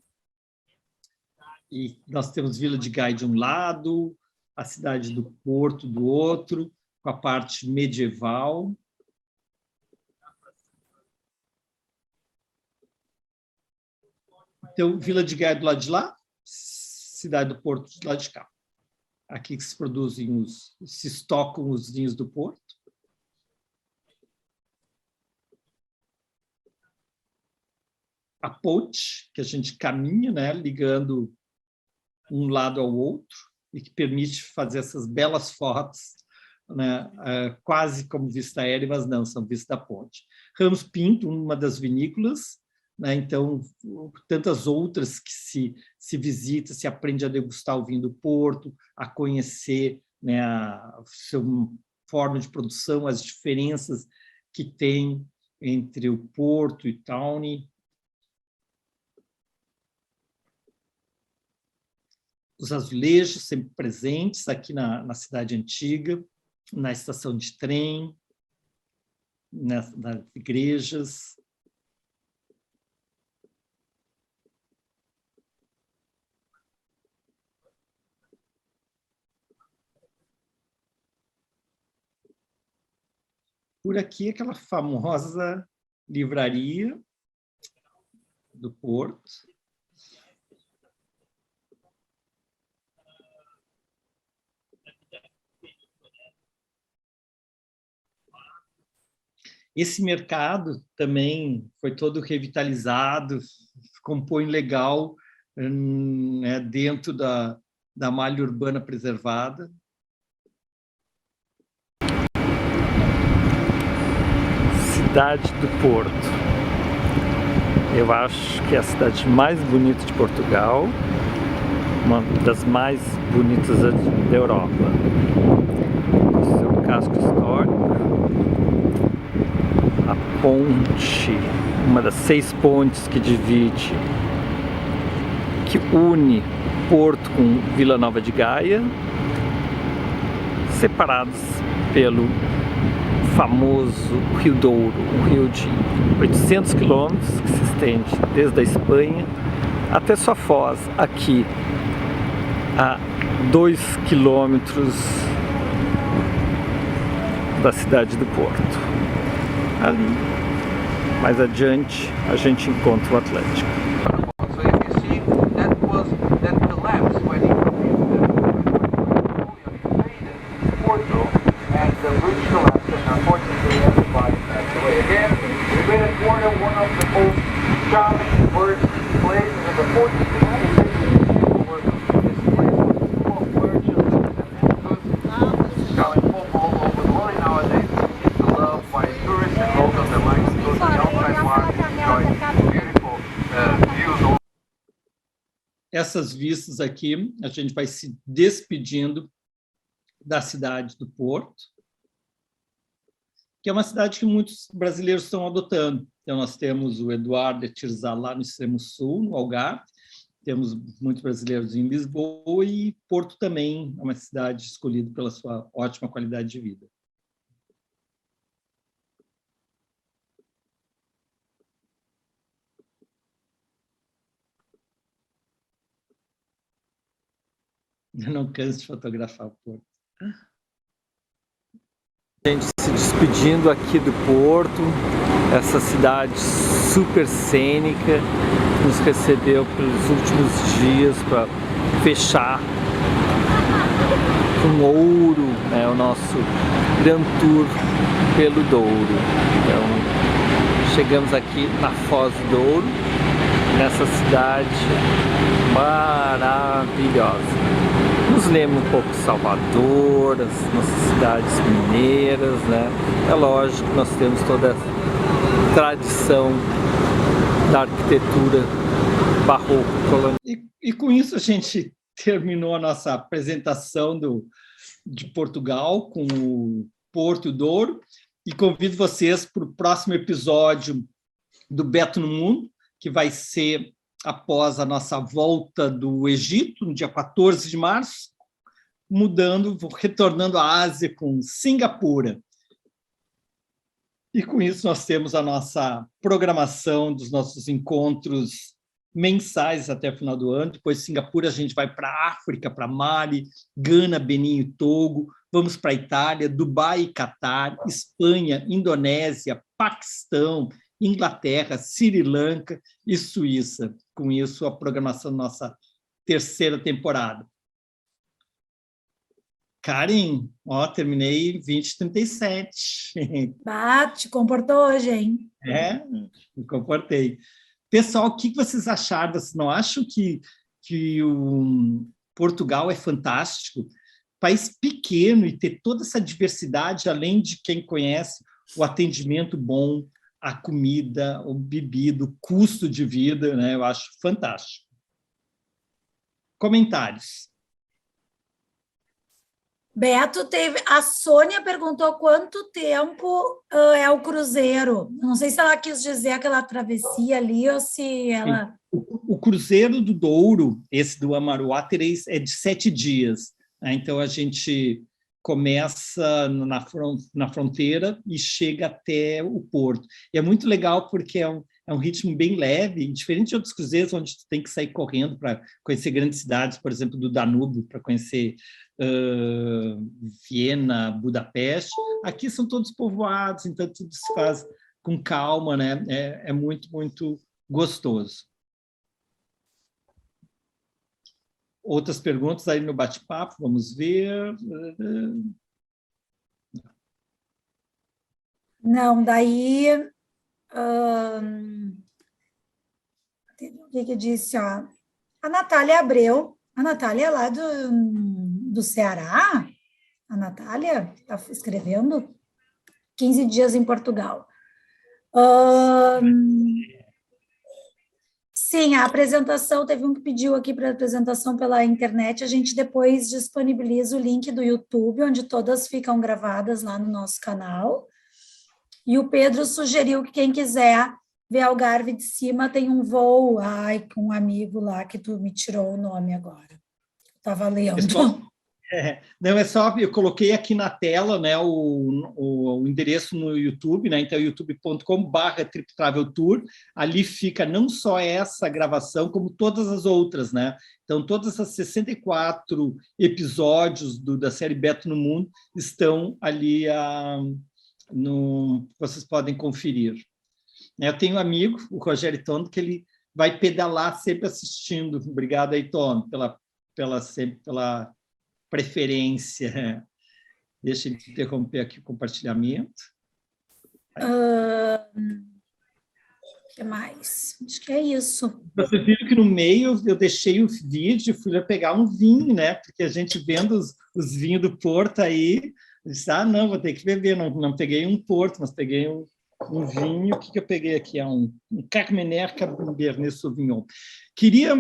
E nós temos Vila de Gaia de um lado, a cidade do Porto do outro, com a parte medieval. Então, Vila de Gaia do lado de lá, cidade do Porto do lado de cá. Aqui que se produzem se estocam os vinhos do Porto. A ponte, que a gente caminha, né, ligando um lado ao outro, e que permite fazer essas belas fotos, né, quase como vista aérea, mas não, são vista da ponte. Ramos Pinto, uma das vinícolas, né, então, tantas outras que se visita, se aprende a degustar o vinho do Porto, a conhecer, né, a sua forma de produção, as diferenças que tem entre o Porto e Tawny. Os azulejos sempre presentes aqui na cidade antiga, na estação de trem, nas igrejas. Por aqui, aquela famosa livraria do Porto. Esse mercado também foi todo revitalizado, compõe legal, né, dentro da malha urbana preservada. Cidade do Porto. Eu acho que é a cidade mais bonita de Portugal, uma das mais bonitas da Europa. O seu casco histórico, a ponte, uma das 6 pontes que divide, que une Porto com Vila Nova de Gaia, separados pelo famoso Rio Douro, um rio de 800 quilômetros, que se estende desde a Espanha até sua foz, aqui a 2 quilômetros da cidade do Porto. Ali, mais adiante, a gente encontra o Atlântico. So if you see, that collapsed when he invaded Porto, and the bridge collapsed, and unfortunately everybody passed away. Again, we made it Porto one of the most charming tourist places in the Portuguese Essas vistas aqui, a gente vai se despedindo da cidade do Porto, que é uma cidade que muitos brasileiros estão adotando. Então, nós temos o Eduardo de Tirzá lá no extremo sul, no Algarve, temos muitos brasileiros em Lisboa, e Porto também é uma cidade escolhida pela sua ótima qualidade de vida. Eu não canso de fotografar o Porto. A gente se despedindo aqui do Porto, essa cidade super cênica, que nos recebeu pelos últimos dias para fechar com ouro, né, o nosso Grand Tour pelo Douro. Então, chegamos aqui na Foz do Douro, nessa cidade maravilhosa. Nos lembra um pouco Salvador, as nossas cidades mineiras, né? É lógico que nós temos toda a tradição da arquitetura barroco colonial. E com isso a gente terminou a nossa apresentação de Portugal com o Porto e o Douro, e convido vocês para o próximo episódio do Beto no Mundo, que vai ser após a nossa volta do Egito, no dia 14 de março, retornando à Ásia com Singapura. E com isso nós temos a nossa programação dos nossos encontros mensais até o final do ano. Depois de Singapura a gente vai para a África, para Mali, Gana, Benin e Togo, vamos para a Itália, Dubai e Catar, Espanha, Indonésia, Paquistão, Inglaterra, Sri Lanka e Suíça. Com isso, a programação da nossa terceira temporada. Karen, terminei 20h37. Te comportou hoje, hein? Me comportei. Pessoal, o que vocês acharam? Vocês não acham que o Portugal é fantástico? País pequeno e ter toda essa diversidade, além de quem conhece, o atendimento bom, a comida, o bebida, o custo de vida, né? Eu acho fantástico. Comentários. Beto, a Sônia perguntou quanto tempo é o cruzeiro. Não sei se ela quis dizer aquela travessia ali ou se ela... O cruzeiro do Douro, esse do Amaruá, é de 7 dias. Né? Então, a gente começa na fronteira e chega até o porto. E é muito legal porque é um ritmo bem leve, diferente de outros cruzeiros onde tu tem que sair correndo para conhecer grandes cidades, por exemplo, do Danúbio, para conhecer Viena, Budapeste. Aqui são todos povoados, então tudo se faz com calma, né? É muito, muito gostoso. Outras perguntas aí no bate-papo, vamos ver. Não, daí... o que disse? Ó, a Natália Abreu. A Natália é lá do Ceará? A Natália está escrevendo 15 dias em Portugal. Sim, a apresentação, teve um que pediu aqui para a apresentação pela internet, a gente depois disponibiliza o link do YouTube, onde todas ficam gravadas lá no nosso canal. E o Pedro sugeriu que quem quiser ver Algarve de cima tem um voo, com um amigo lá, que tu me tirou o nome agora. Estava lendo. Não, é só, eu coloquei aqui na tela, né, o endereço no YouTube, né, então youtube.com/triptraveltour, ali fica não só essa gravação, como todas as outras, né, então todas as 64 episódios da série Beto no Mundo estão ali, vocês podem conferir. Eu tenho um amigo, o Rogério Tondo, que ele vai pedalar sempre assistindo. Obrigado aí, Tondo, pela preferência. Deixa eu interromper aqui o compartilhamento. O que mais? Acho que é isso. Vocês viram que no meio eu deixei o vídeo, fui lá pegar um vinho, né? Porque a gente vendo os vinhos do Porto aí, eu disse, não, vou ter que beber. Não peguei um Porto, mas peguei um vinho. O que eu peguei aqui? É um Carmener Cabernet Sauvignon. Queria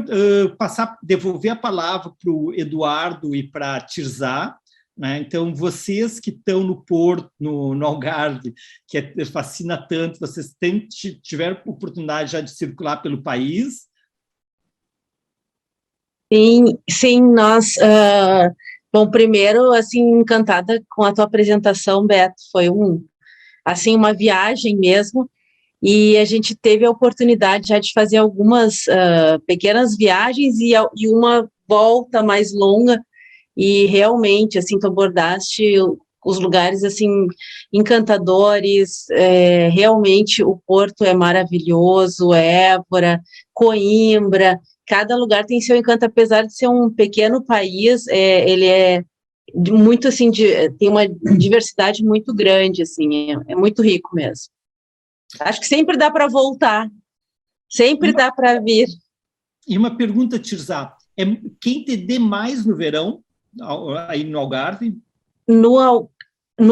devolver a palavra para o Eduardo e para a Tirzá, né? Então, vocês que estão no Porto, no Algarve, que fascina tanto, vocês tiveram oportunidade já de circular pelo país? Sim, nós... bom, primeiro, assim, encantada com a tua apresentação, Beto. Foi uma viagem mesmo, e a gente teve a oportunidade já de fazer algumas pequenas viagens e uma volta mais longa, e realmente, assim, tu abordaste os lugares, assim, encantadores, realmente o Porto é maravilhoso, Évora, Coimbra, cada lugar tem seu encanto, apesar de ser um pequeno país, ele é muito, assim, tem uma diversidade muito grande, assim, é muito rico mesmo. Acho que sempre dá para voltar, sempre dá para vir. E uma pergunta, Tirzá, quem te dê mais no verão, aí no Algarve? No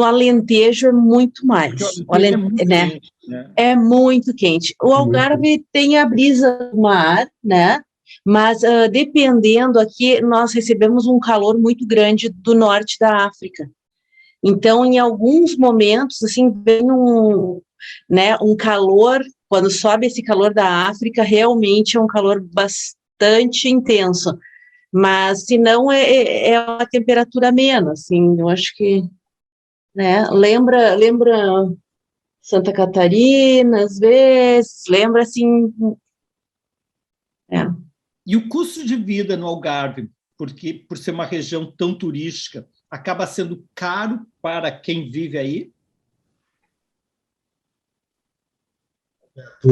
Alentejo é muito mais. É muito quente, né? É muito quente. O Algarve tem a brisa do mar, né? Mas, dependendo aqui, nós recebemos um calor muito grande do norte da África. Então, em alguns momentos, assim, vem um calor Quando sobe esse calor da África, realmente é um calor bastante intenso. Mas, se não, é uma temperatura amena, assim, eu acho que, né, lembra Santa Catarina, às vezes, lembra, assim, E o custo de vida no Algarve, porque por ser uma região tão turística, acaba sendo caro para quem vive aí?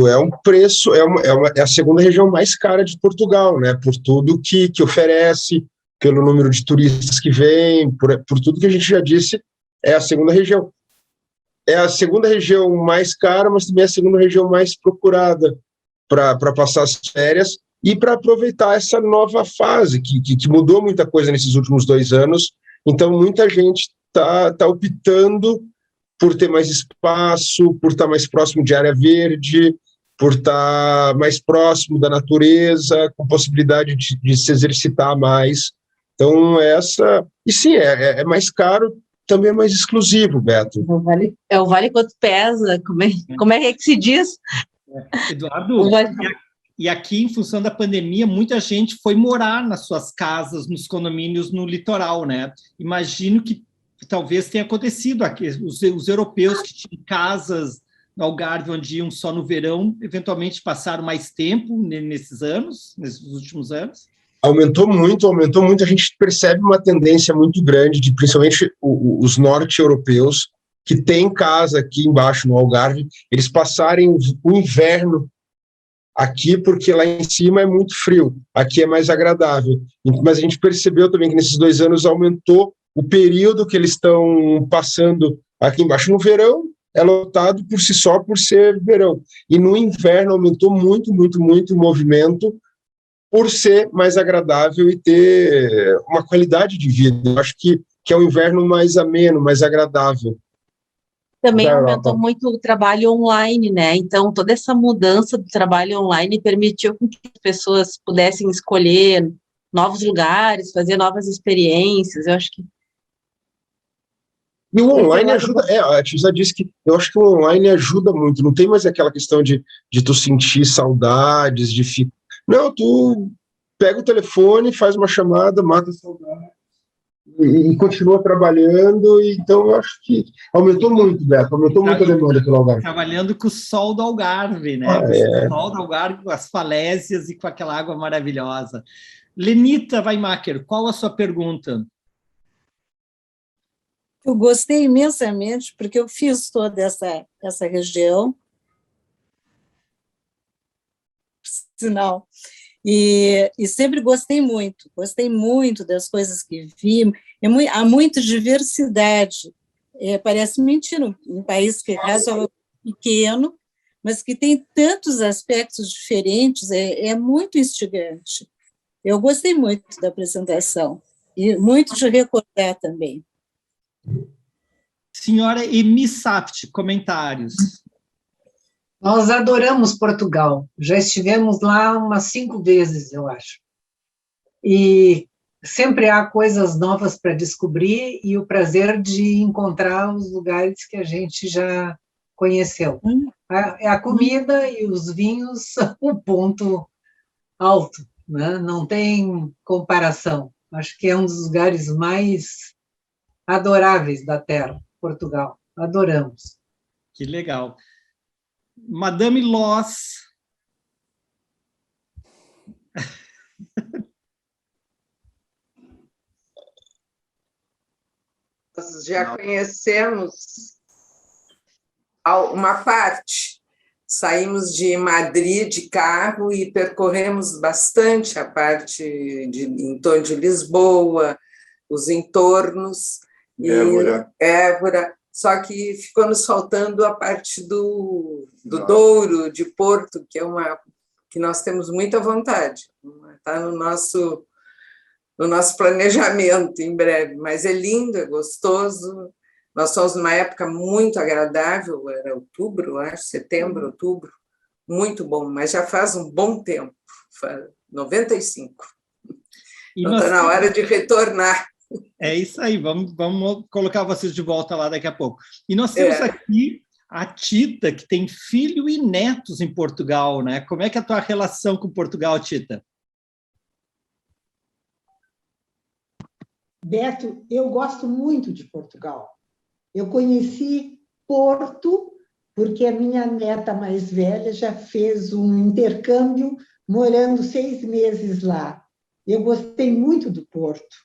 É um preço, é a segunda região mais cara de Portugal, né? Por tudo que oferece, pelo número de turistas que vêm, por tudo que a gente já disse, é a segunda região. É a segunda região mais cara, mas também é a segunda região mais procurada para passar as férias e para aproveitar essa nova fase, que mudou muita coisa nesses últimos 2 anos. Então, muita gente tá optando por ter mais espaço, por estar mais próximo de área verde, por estar mais próximo da natureza, com possibilidade de se exercitar mais. Então, e sim, é mais caro, também é mais exclusivo, Beto. É o vale quanto pesa, como é que se diz? Eduardo, e aqui, em função da pandemia, muita gente foi morar nas suas casas, nos condomínios no litoral, né? Imagino que talvez tenha acontecido aqui, os europeus que tinham casas no Algarve onde iam só no verão, eventualmente passaram mais tempo nesses últimos anos. Aumentou muito, a gente percebe uma tendência muito grande de, principalmente, os norte-europeus, que têm casa aqui embaixo no Algarve, eles passarem o inverno aqui, porque lá em cima é muito frio, aqui é mais agradável. Mas a gente percebeu também que nesses 2 anos aumentou o período que eles estão passando aqui embaixo. No verão, é lotado por si só, por ser verão. E no inverno aumentou muito, muito, muito o movimento, por ser mais agradável e ter uma qualidade de vida. Eu acho que é um inverno mais ameno, mais agradável. Também aumentou muito o trabalho online, né? Então, toda essa mudança do trabalho online permitiu que as pessoas pudessem escolher novos lugares, fazer novas experiências. Eu acho que... E o online ajuda, a Tia já disse que eu acho que o online ajuda muito, não tem mais aquela questão de tu sentir saudades, não, tu pega o telefone, faz uma chamada, mata a saudade e continua trabalhando. Então eu acho que aumentou muito, Beto, aumentou muito a demanda pelo Algarve. Trabalhando com o sol do Algarve, né? O sol do Algarve, com as falésias e com aquela água maravilhosa. Lenita Weimacher, qual a sua pergunta? Eu gostei imensamente, porque eu fiz toda essa região, sinal, e sempre gostei muito das coisas que vi, há muita diversidade, parece mentira, um país que é razoavelmente pequeno, mas que tem tantos aspectos diferentes, é muito instigante. Eu gostei muito da apresentação, e muito de recordar também. Senhora Emi Saft, comentários. Nós adoramos Portugal, já estivemos lá umas 5 vezes, eu acho. E sempre há coisas novas para descobrir e o prazer de encontrar os lugares que a gente já conheceu. A comida e os vinhos são o ponto alto, né? Não tem comparação. Acho que é um dos lugares mais adoráveis da Terra, Portugal. Adoramos. Que legal. Madame Loss. Nós já conhecemos uma parte. Saímos de Madrid de carro e percorremos bastante a parte em torno de Lisboa, os entornos. Évora. Só que ficou nos faltando a parte do Douro, de Porto, que é que nós temos muita vontade. Está no nosso planejamento em breve, mas é lindo, é gostoso. Nós somos numa época muito agradável, era outubro, acho, setembro, outubro, muito bom, mas já faz um bom tempo, 95. Então está na hora de retornar. É isso aí, vamos colocar vocês de volta lá daqui a pouco. E nós temos aqui a Tita, que tem filho e netos em Portugal, né? Como é que é a tua relação com Portugal, Tita? Beto, eu gosto muito de Portugal. Eu conheci Porto porque a minha neta mais velha já fez um intercâmbio morando 6 meses lá. Eu gostei muito do Porto.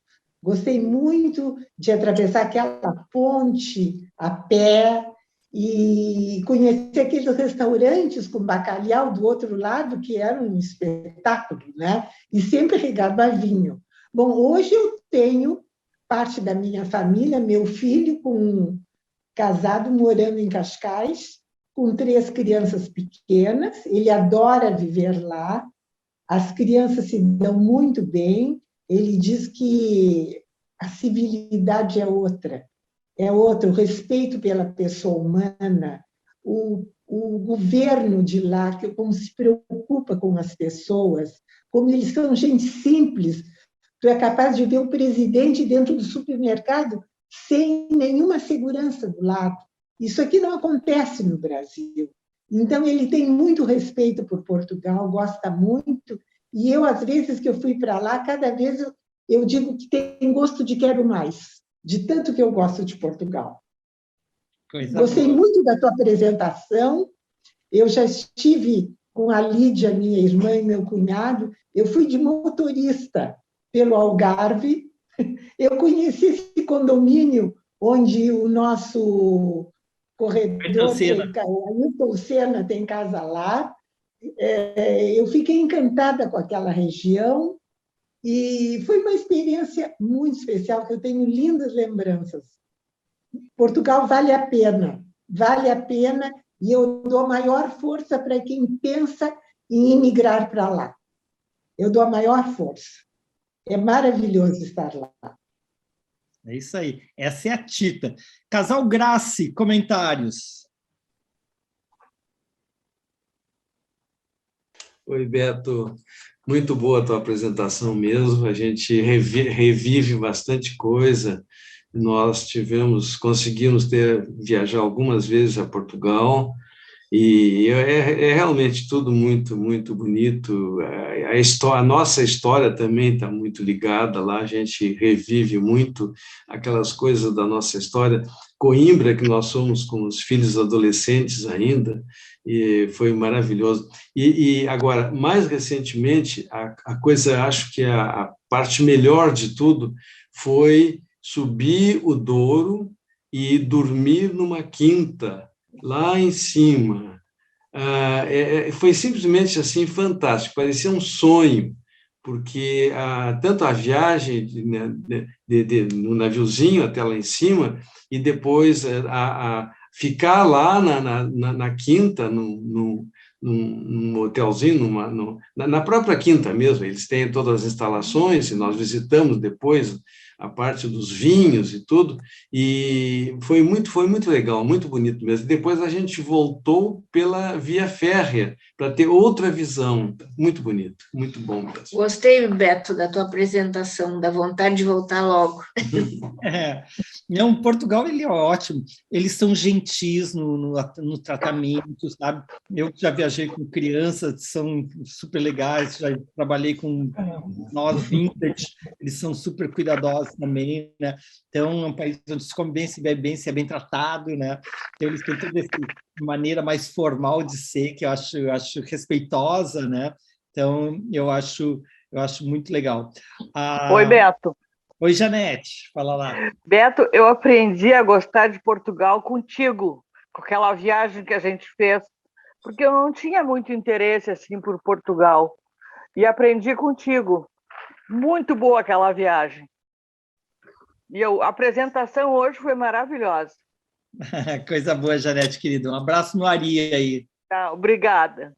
Gostei muito de atravessar aquela ponte a pé e conhecer aqueles restaurantes com bacalhau do outro lado, que era um espetáculo, né? E sempre regado a vinho. Bom, hoje eu tenho parte da minha família, meu filho casado, morando em Cascais, com 3 crianças pequenas. Ele adora viver lá. As crianças se dão muito bem. Ele diz que a civilidade é outra, o respeito pela pessoa humana, o governo de lá, como se preocupa com as pessoas, como eles são gente simples. Tu é capaz de ver o presidente dentro do supermercado sem nenhuma segurança do lado. Isso aqui não acontece no Brasil. Então, ele tem muito respeito por Portugal, gosta muito, e eu, às vezes que eu fui para lá, cada vez eu digo que tem gosto de quero mais, de tanto que eu gosto de Portugal. Gostei muito da tua apresentação. Eu já estive com a Lídia, minha irmã e meu cunhado. Eu fui de motorista pelo Algarve. Eu conheci esse condomínio onde o nosso corredor, o Ailton Senna, tem casa lá. Eu fiquei encantada com aquela região e foi uma experiência muito especial, que eu tenho lindas lembranças. Portugal vale a pena, e eu dou a maior força para quem pensa em imigrar para lá. Eu dou a maior força. É maravilhoso estar lá. É isso aí. Essa é a Tita. Casal Grace, comentários. Oi, Beto. Muito boa a tua apresentação mesmo. A gente revive bastante coisa. Nós conseguimos viajar algumas vezes a Portugal, e é realmente tudo muito, muito bonito. A nossa história também está muito ligada lá, a gente revive muito aquelas coisas da nossa história. Coimbra, que nós somos com os filhos adolescentes ainda, e foi maravilhoso. E agora, mais recentemente, a coisa, acho que a parte melhor de tudo foi subir o Douro e dormir numa quinta, lá em cima. Foi simplesmente assim fantástico, parecia um sonho, porque tanto a viagem no naviozinho até lá em cima, e depois ficar lá na quinta, num hotelzinho, na própria quinta mesmo, eles têm todas as instalações, e nós visitamos depois a parte dos vinhos e tudo, e foi muito legal, muito bonito mesmo. Depois a gente voltou pela via férrea, para ter outra visão, muito bonito, muito bom mesmo. Gostei, Beto, da tua apresentação, da vontade de voltar logo. Não, Portugal ele é ótimo, eles são gentis no tratamento, sabe? Eu já viajei com crianças, são super legais, já trabalhei com nós vintage, eles são super cuidadosos também, né? Então, é um país onde se come bem, se bebe bem, se é bem tratado, né? Então, eles têm toda essa maneira mais formal de ser, que eu acho respeitosa, né? Então, eu acho muito legal. Oi, Beto. Oi, Janete, fala lá. Beto, eu aprendi a gostar de Portugal contigo, com aquela viagem que a gente fez, porque eu não tinha muito interesse assim por Portugal, e aprendi contigo. Muito boa aquela viagem. E a apresentação hoje foi maravilhosa. Coisa boa, Janete, querido. Um abraço no Ari aí. Tá, obrigada.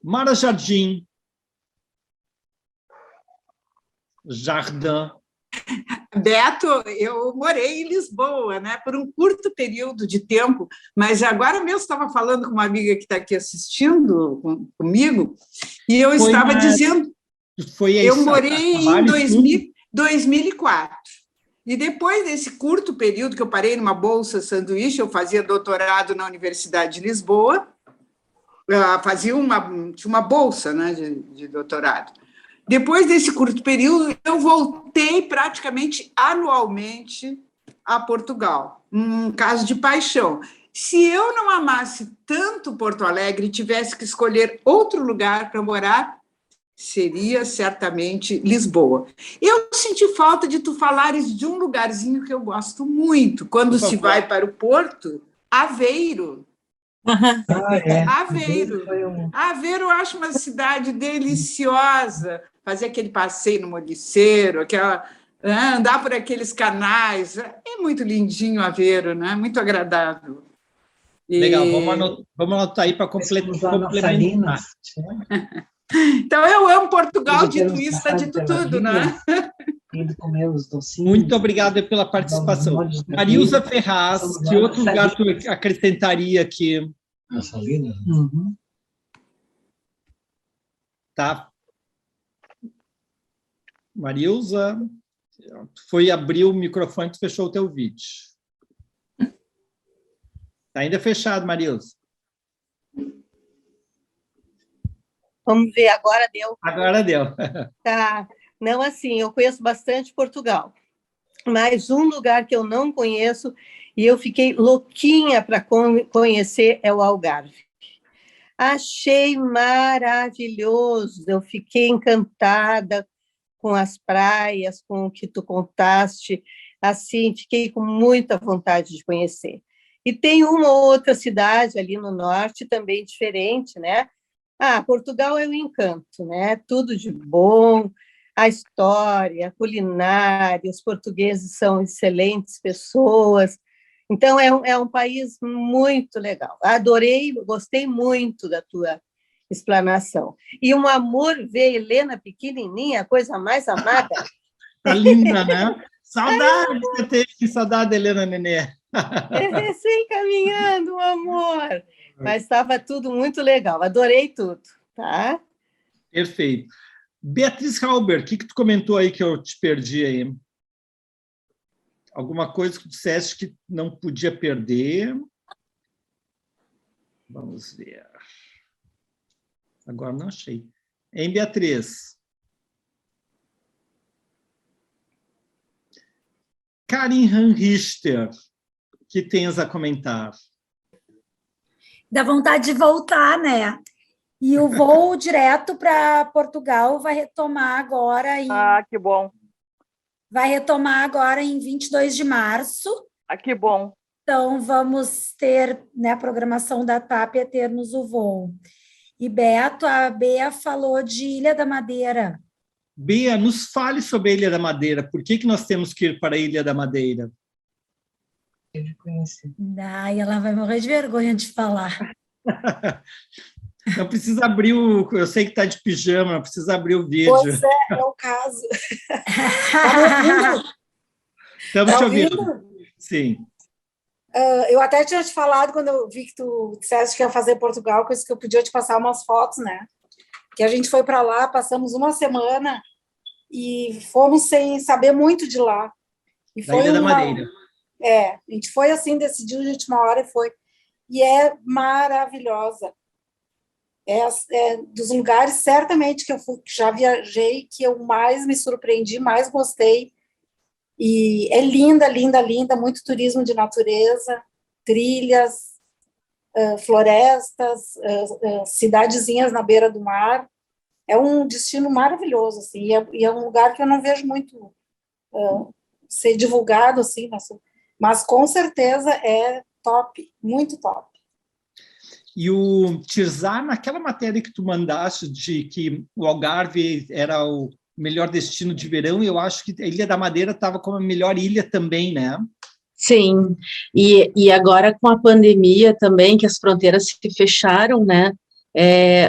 Mara Jardim. Jardim. Beto, eu morei em Lisboa, né, por um curto período de tempo, mas agora mesmo estava falando com uma amiga que está aqui assistindo comigo, e eu estava dizendo... Eu morei em 2004. E depois desse curto período que eu parei numa bolsa sanduíche, eu fazia doutorado na Universidade de Lisboa, tinha uma bolsa, né, de doutorado. Depois desse curto período, eu voltei praticamente anualmente a Portugal, um caso de paixão. Se eu não amasse tanto Porto Alegre e tivesse que escolher outro lugar para morar, seria certamente Lisboa. Eu senti falta de tu falares de um lugarzinho que eu gosto muito, quando se vai para o Porto, Aveiro. Aveiro eu acho uma cidade deliciosa, fazer aquele passeio no Moliceiro, andar por aqueles canais, é muito lindinho Aveiro, né? Muito agradável. Legal, vamos anotar aí para complementar. Então, eu amo Portugal, dito isso, está dito tudo, né? Muito obrigado pela participação. Marilza Ferraz, que outro lugar tu acrescentaria aqui? Tá. Marilza, foi abrir o microfone, tu fechou o teu vídeo. Está ainda fechado, Marilza. Vamos ver, agora deu. Agora deu. Tá. Não, assim, eu conheço bastante Portugal, mas um lugar que eu não conheço e eu fiquei louquinha para conhecer é o Algarve. Achei maravilhoso, eu fiquei encantada com as praias, com o que tu contaste, assim, fiquei com muita vontade de conhecer. E tem uma outra cidade ali no norte também diferente, né? Portugal é um encanto, né? Tudo de bom, a história, a culinária, os portugueses são excelentes pessoas. Então, é um país muito legal. Adorei, gostei muito da tua explanação. E um amor ver Helena pequenininha, a coisa mais amada. Tá linda, né? Saudade que você teve, saudade da Helena Nenê. Recém caminhando, amor. Mas estava tudo muito legal, adorei tudo, tá? Perfeito. Beatriz Halber, o que tu comentou aí que eu te perdi aí? Alguma coisa que tu disseste que não podia perder? Vamos ver. Agora não achei. Hein, Beatriz? Karin Richter, o que tens a comentar? Dá vontade de voltar, né? E o voo direto para Portugal vai retomar agora que bom. Vai retomar agora em 22 de março. Que bom. Então, vamos ter, né, a programação da TAP é termos o voo. E, Beto, a Bea falou de Ilha da Madeira. Bea, nos fale sobre a Ilha da Madeira. Por que nós temos que ir para a Ilha da Madeira? Ela vai morrer de vergonha de falar. Não precisa abrir o... Eu sei que está de pijama, não precisa abrir o vídeo. Pois é o caso. Tá me ouvindo? Estamos te ouvindo. Sim. Eu até tinha te falado, quando eu vi que tu disseste que ia fazer Portugal, coisa que eu podia te passar umas fotos, né? Que a gente foi para lá, passamos uma semana e fomos sem saber muito de lá. E da Ilha da Madeira. A gente foi assim, decidiu de última hora e foi. E é maravilhosa. É dos lugares, certamente, que eu já viajei, que eu mais me surpreendi, mais gostei. E é linda, linda, linda, muito turismo de natureza, trilhas, florestas, cidadezinhas na beira do mar. É um destino maravilhoso, assim, e é um lugar que eu não vejo muito ser divulgado, assim, mas com certeza é top, muito top. E o Tirzá, naquela matéria que tu mandaste de que o Algarve era o melhor destino de verão, eu acho que a Ilha da Madeira estava como a melhor ilha também, né? Sim, e agora com a pandemia também, que as fronteiras se fecharam, né?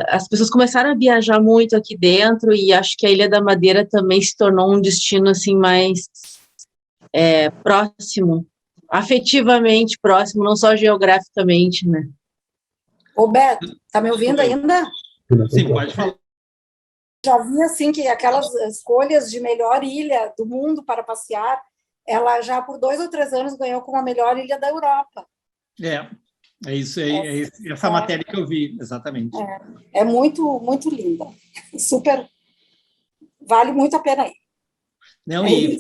As pessoas começaram a viajar muito aqui dentro e acho que a Ilha da Madeira também se tornou um destino assim mais próximo, afetivamente próximo, não só geograficamente, né? Ô, Beto, tá me ouvindo ainda? Sim, pode falar. Já vi, assim, que aquelas escolhas de melhor ilha do mundo para passear, ela já por 2 ou 3 anos ganhou como a melhor ilha da Europa. É isso aí, essa matéria que eu vi, exatamente. É muito, muito linda. Super, vale muito a pena ir. Não, e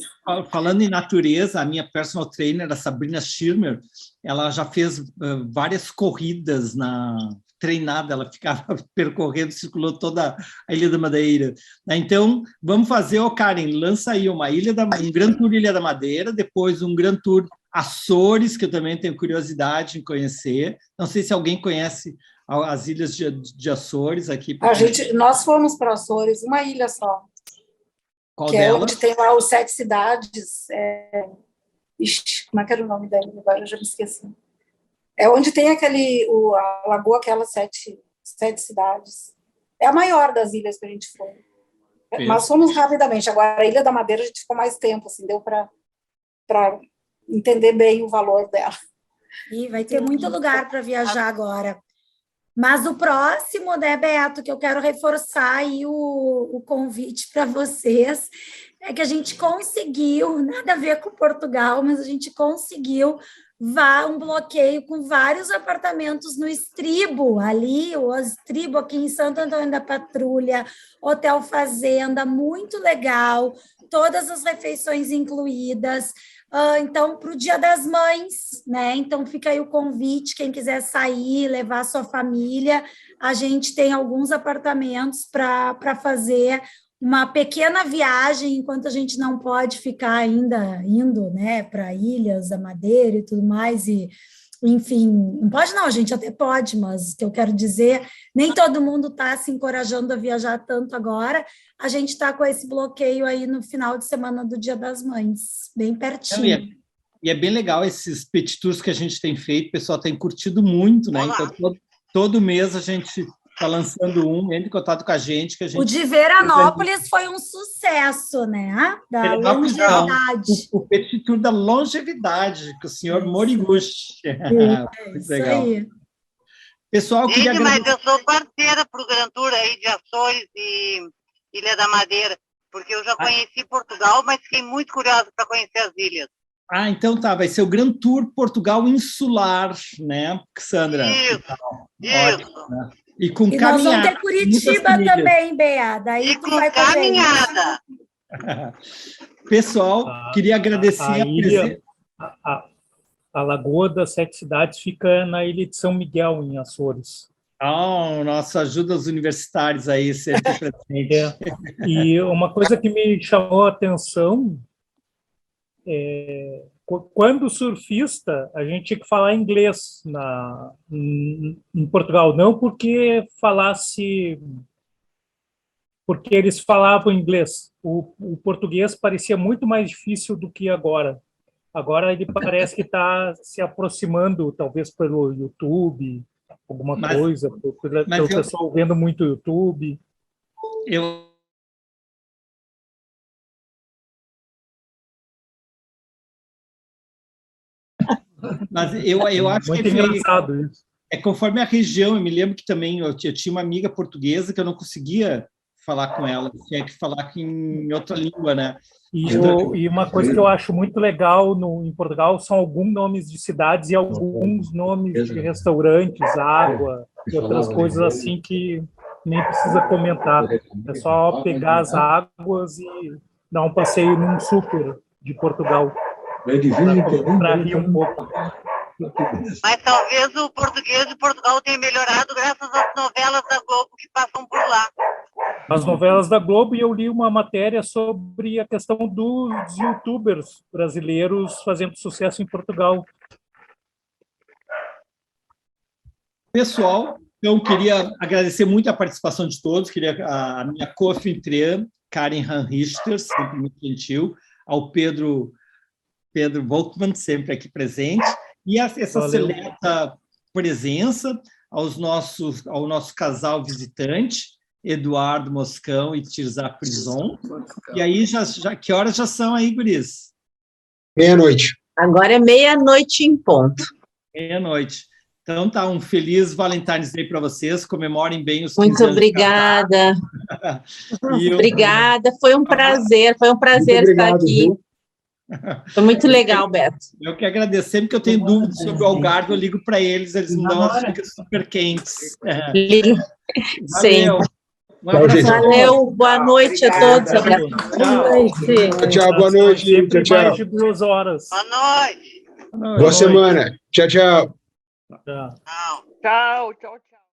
falando em natureza, a minha personal trainer, a Sabrina Schirmer, ela já fez várias corridas treinada, ela ficava percorrendo, circulou toda a Ilha da Madeira. Então, vamos fazer, Karen, lança aí um Grand Tour Ilha da Madeira, depois um Grand Tour Açores, que eu também tenho curiosidade em conhecer. Não sei se alguém conhece as ilhas de Açores aqui. Nós fomos para Açores, uma ilha só. Qual que delas? É onde tem lá os 7 cidades. Como é que era o nome da ilha? Agora eu já me esqueci. É onde tem a lagoa, aquelas 7 cidades. É a maior das ilhas que a gente foi. Mas fomos rapidamente. Agora, a Ilha da Madeira, a gente ficou mais tempo, assim, deu para entender bem o valor dela. E vai ter muito lugar para viajar agora. Mas o próximo, né, Beto, que eu quero reforçar aí o convite para vocês, é que a gente conseguiu, nada a ver com Portugal, mas a gente conseguiu um bloqueio com vários apartamentos no Estribo, ali, o Estribo aqui em Santo Antônio da Patrulha, Hotel Fazenda, muito legal, todas as refeições incluídas. Então, para o Dia das Mães, né? Então, fica aí o convite, quem quiser sair, levar a sua família, a gente tem alguns apartamentos para fazer uma pequena viagem, enquanto a gente não pode ficar ainda indo, né, para Ilhas da Madeira e tudo mais, e enfim, não pode não, a gente até pode, mas o que eu quero dizer, nem todo mundo está se encorajando a viajar tanto agora, a gente está com esse bloqueio aí no final de semana do Dia das Mães, bem pertinho. E é bem legal esses petit tours que a gente tem feito, o pessoal tem curtido muito, né? Então, todo mês a gente está lançando entre em contato com a gente. O de Veranópolis foi um sucesso, né? Da longevidade. O petit tour da longevidade, com o senhor Moriguchi. Muito legal. Aí. Pessoal, gente, mas eu sou parceira para o Grand Tour aí de Açores e Ilha da Madeira, porque eu já conheci Portugal, mas fiquei muito curiosa para conhecer as ilhas. Então tá, vai ser o Grand Tour Portugal Insular, né, Sandra? Isso. Ótimo, né? E com caminhada. Nós vamos ter Curitiba também, Bea. Daí e com caminhada. Pessoal, queria agradecer a presença. A Lagoa das 7 Cidades fica na ilha de São Miguel, em Açores. Nossa, ajuda os universitários aí, sempre presente. E uma coisa que me chamou a atenção quando surfista, a gente tinha que falar inglês em Portugal, não porque eles falavam inglês. O português parecia muito mais difícil do que agora. Agora ele parece que está se aproximando, talvez pelo YouTube, alguma coisa, pelo pessoal vendo muito YouTube. Mas eu acho muito que engraçado isso. Conforme a região. Eu me lembro que também eu tinha uma amiga portuguesa que eu não conseguia falar com ela, tinha que falar em outra língua, né? E uma coisa que eu acho muito legal em Portugal são alguns nomes de cidades e alguns nomes de restaurantes, água e outras coisas assim que nem precisa comentar. É só pegar as águas e dar um passeio num super de Portugal. Para rir um pouco. Mas talvez o português de Portugal tenha melhorado graças às novelas da Globo que passam por lá. As novelas da Globo, e eu li uma matéria sobre a questão dos youtubers brasileiros fazendo sucesso em Portugal. Pessoal, eu queria agradecer muito a participação de todos, queria a minha co-anfitriã, Karen Richter, sempre muito gentil, ao Pedro Volkmann, sempre aqui presente, e essa seleta presença ao nosso casal visitante, Eduardo Moscão e Tirza Prison. E aí, que horas já são aí, guris? 00:30. Agora é 00:00 em ponto. 00:00. Então tá, um feliz Valentine's Day para vocês, comemorem bem os 15 Muito anos. obrigada. Obrigada, foi um prazer estar aqui. Foi muito legal, Beto. Eu que agradeço. Sempre que eu tenho dúvidas sobre o Algarve, eu ligo para eles me dão umas dicas super quentes. Ligo. Valeu. Um abraço. Valeu, boa noite a todos. Boa noite. Tchau, boa noite. Sempre Tchau, mais tchau. de 2 horas. Boa noite. Boa semana. Tchau, tchau. Tchau. Tchau, tchau, tchau.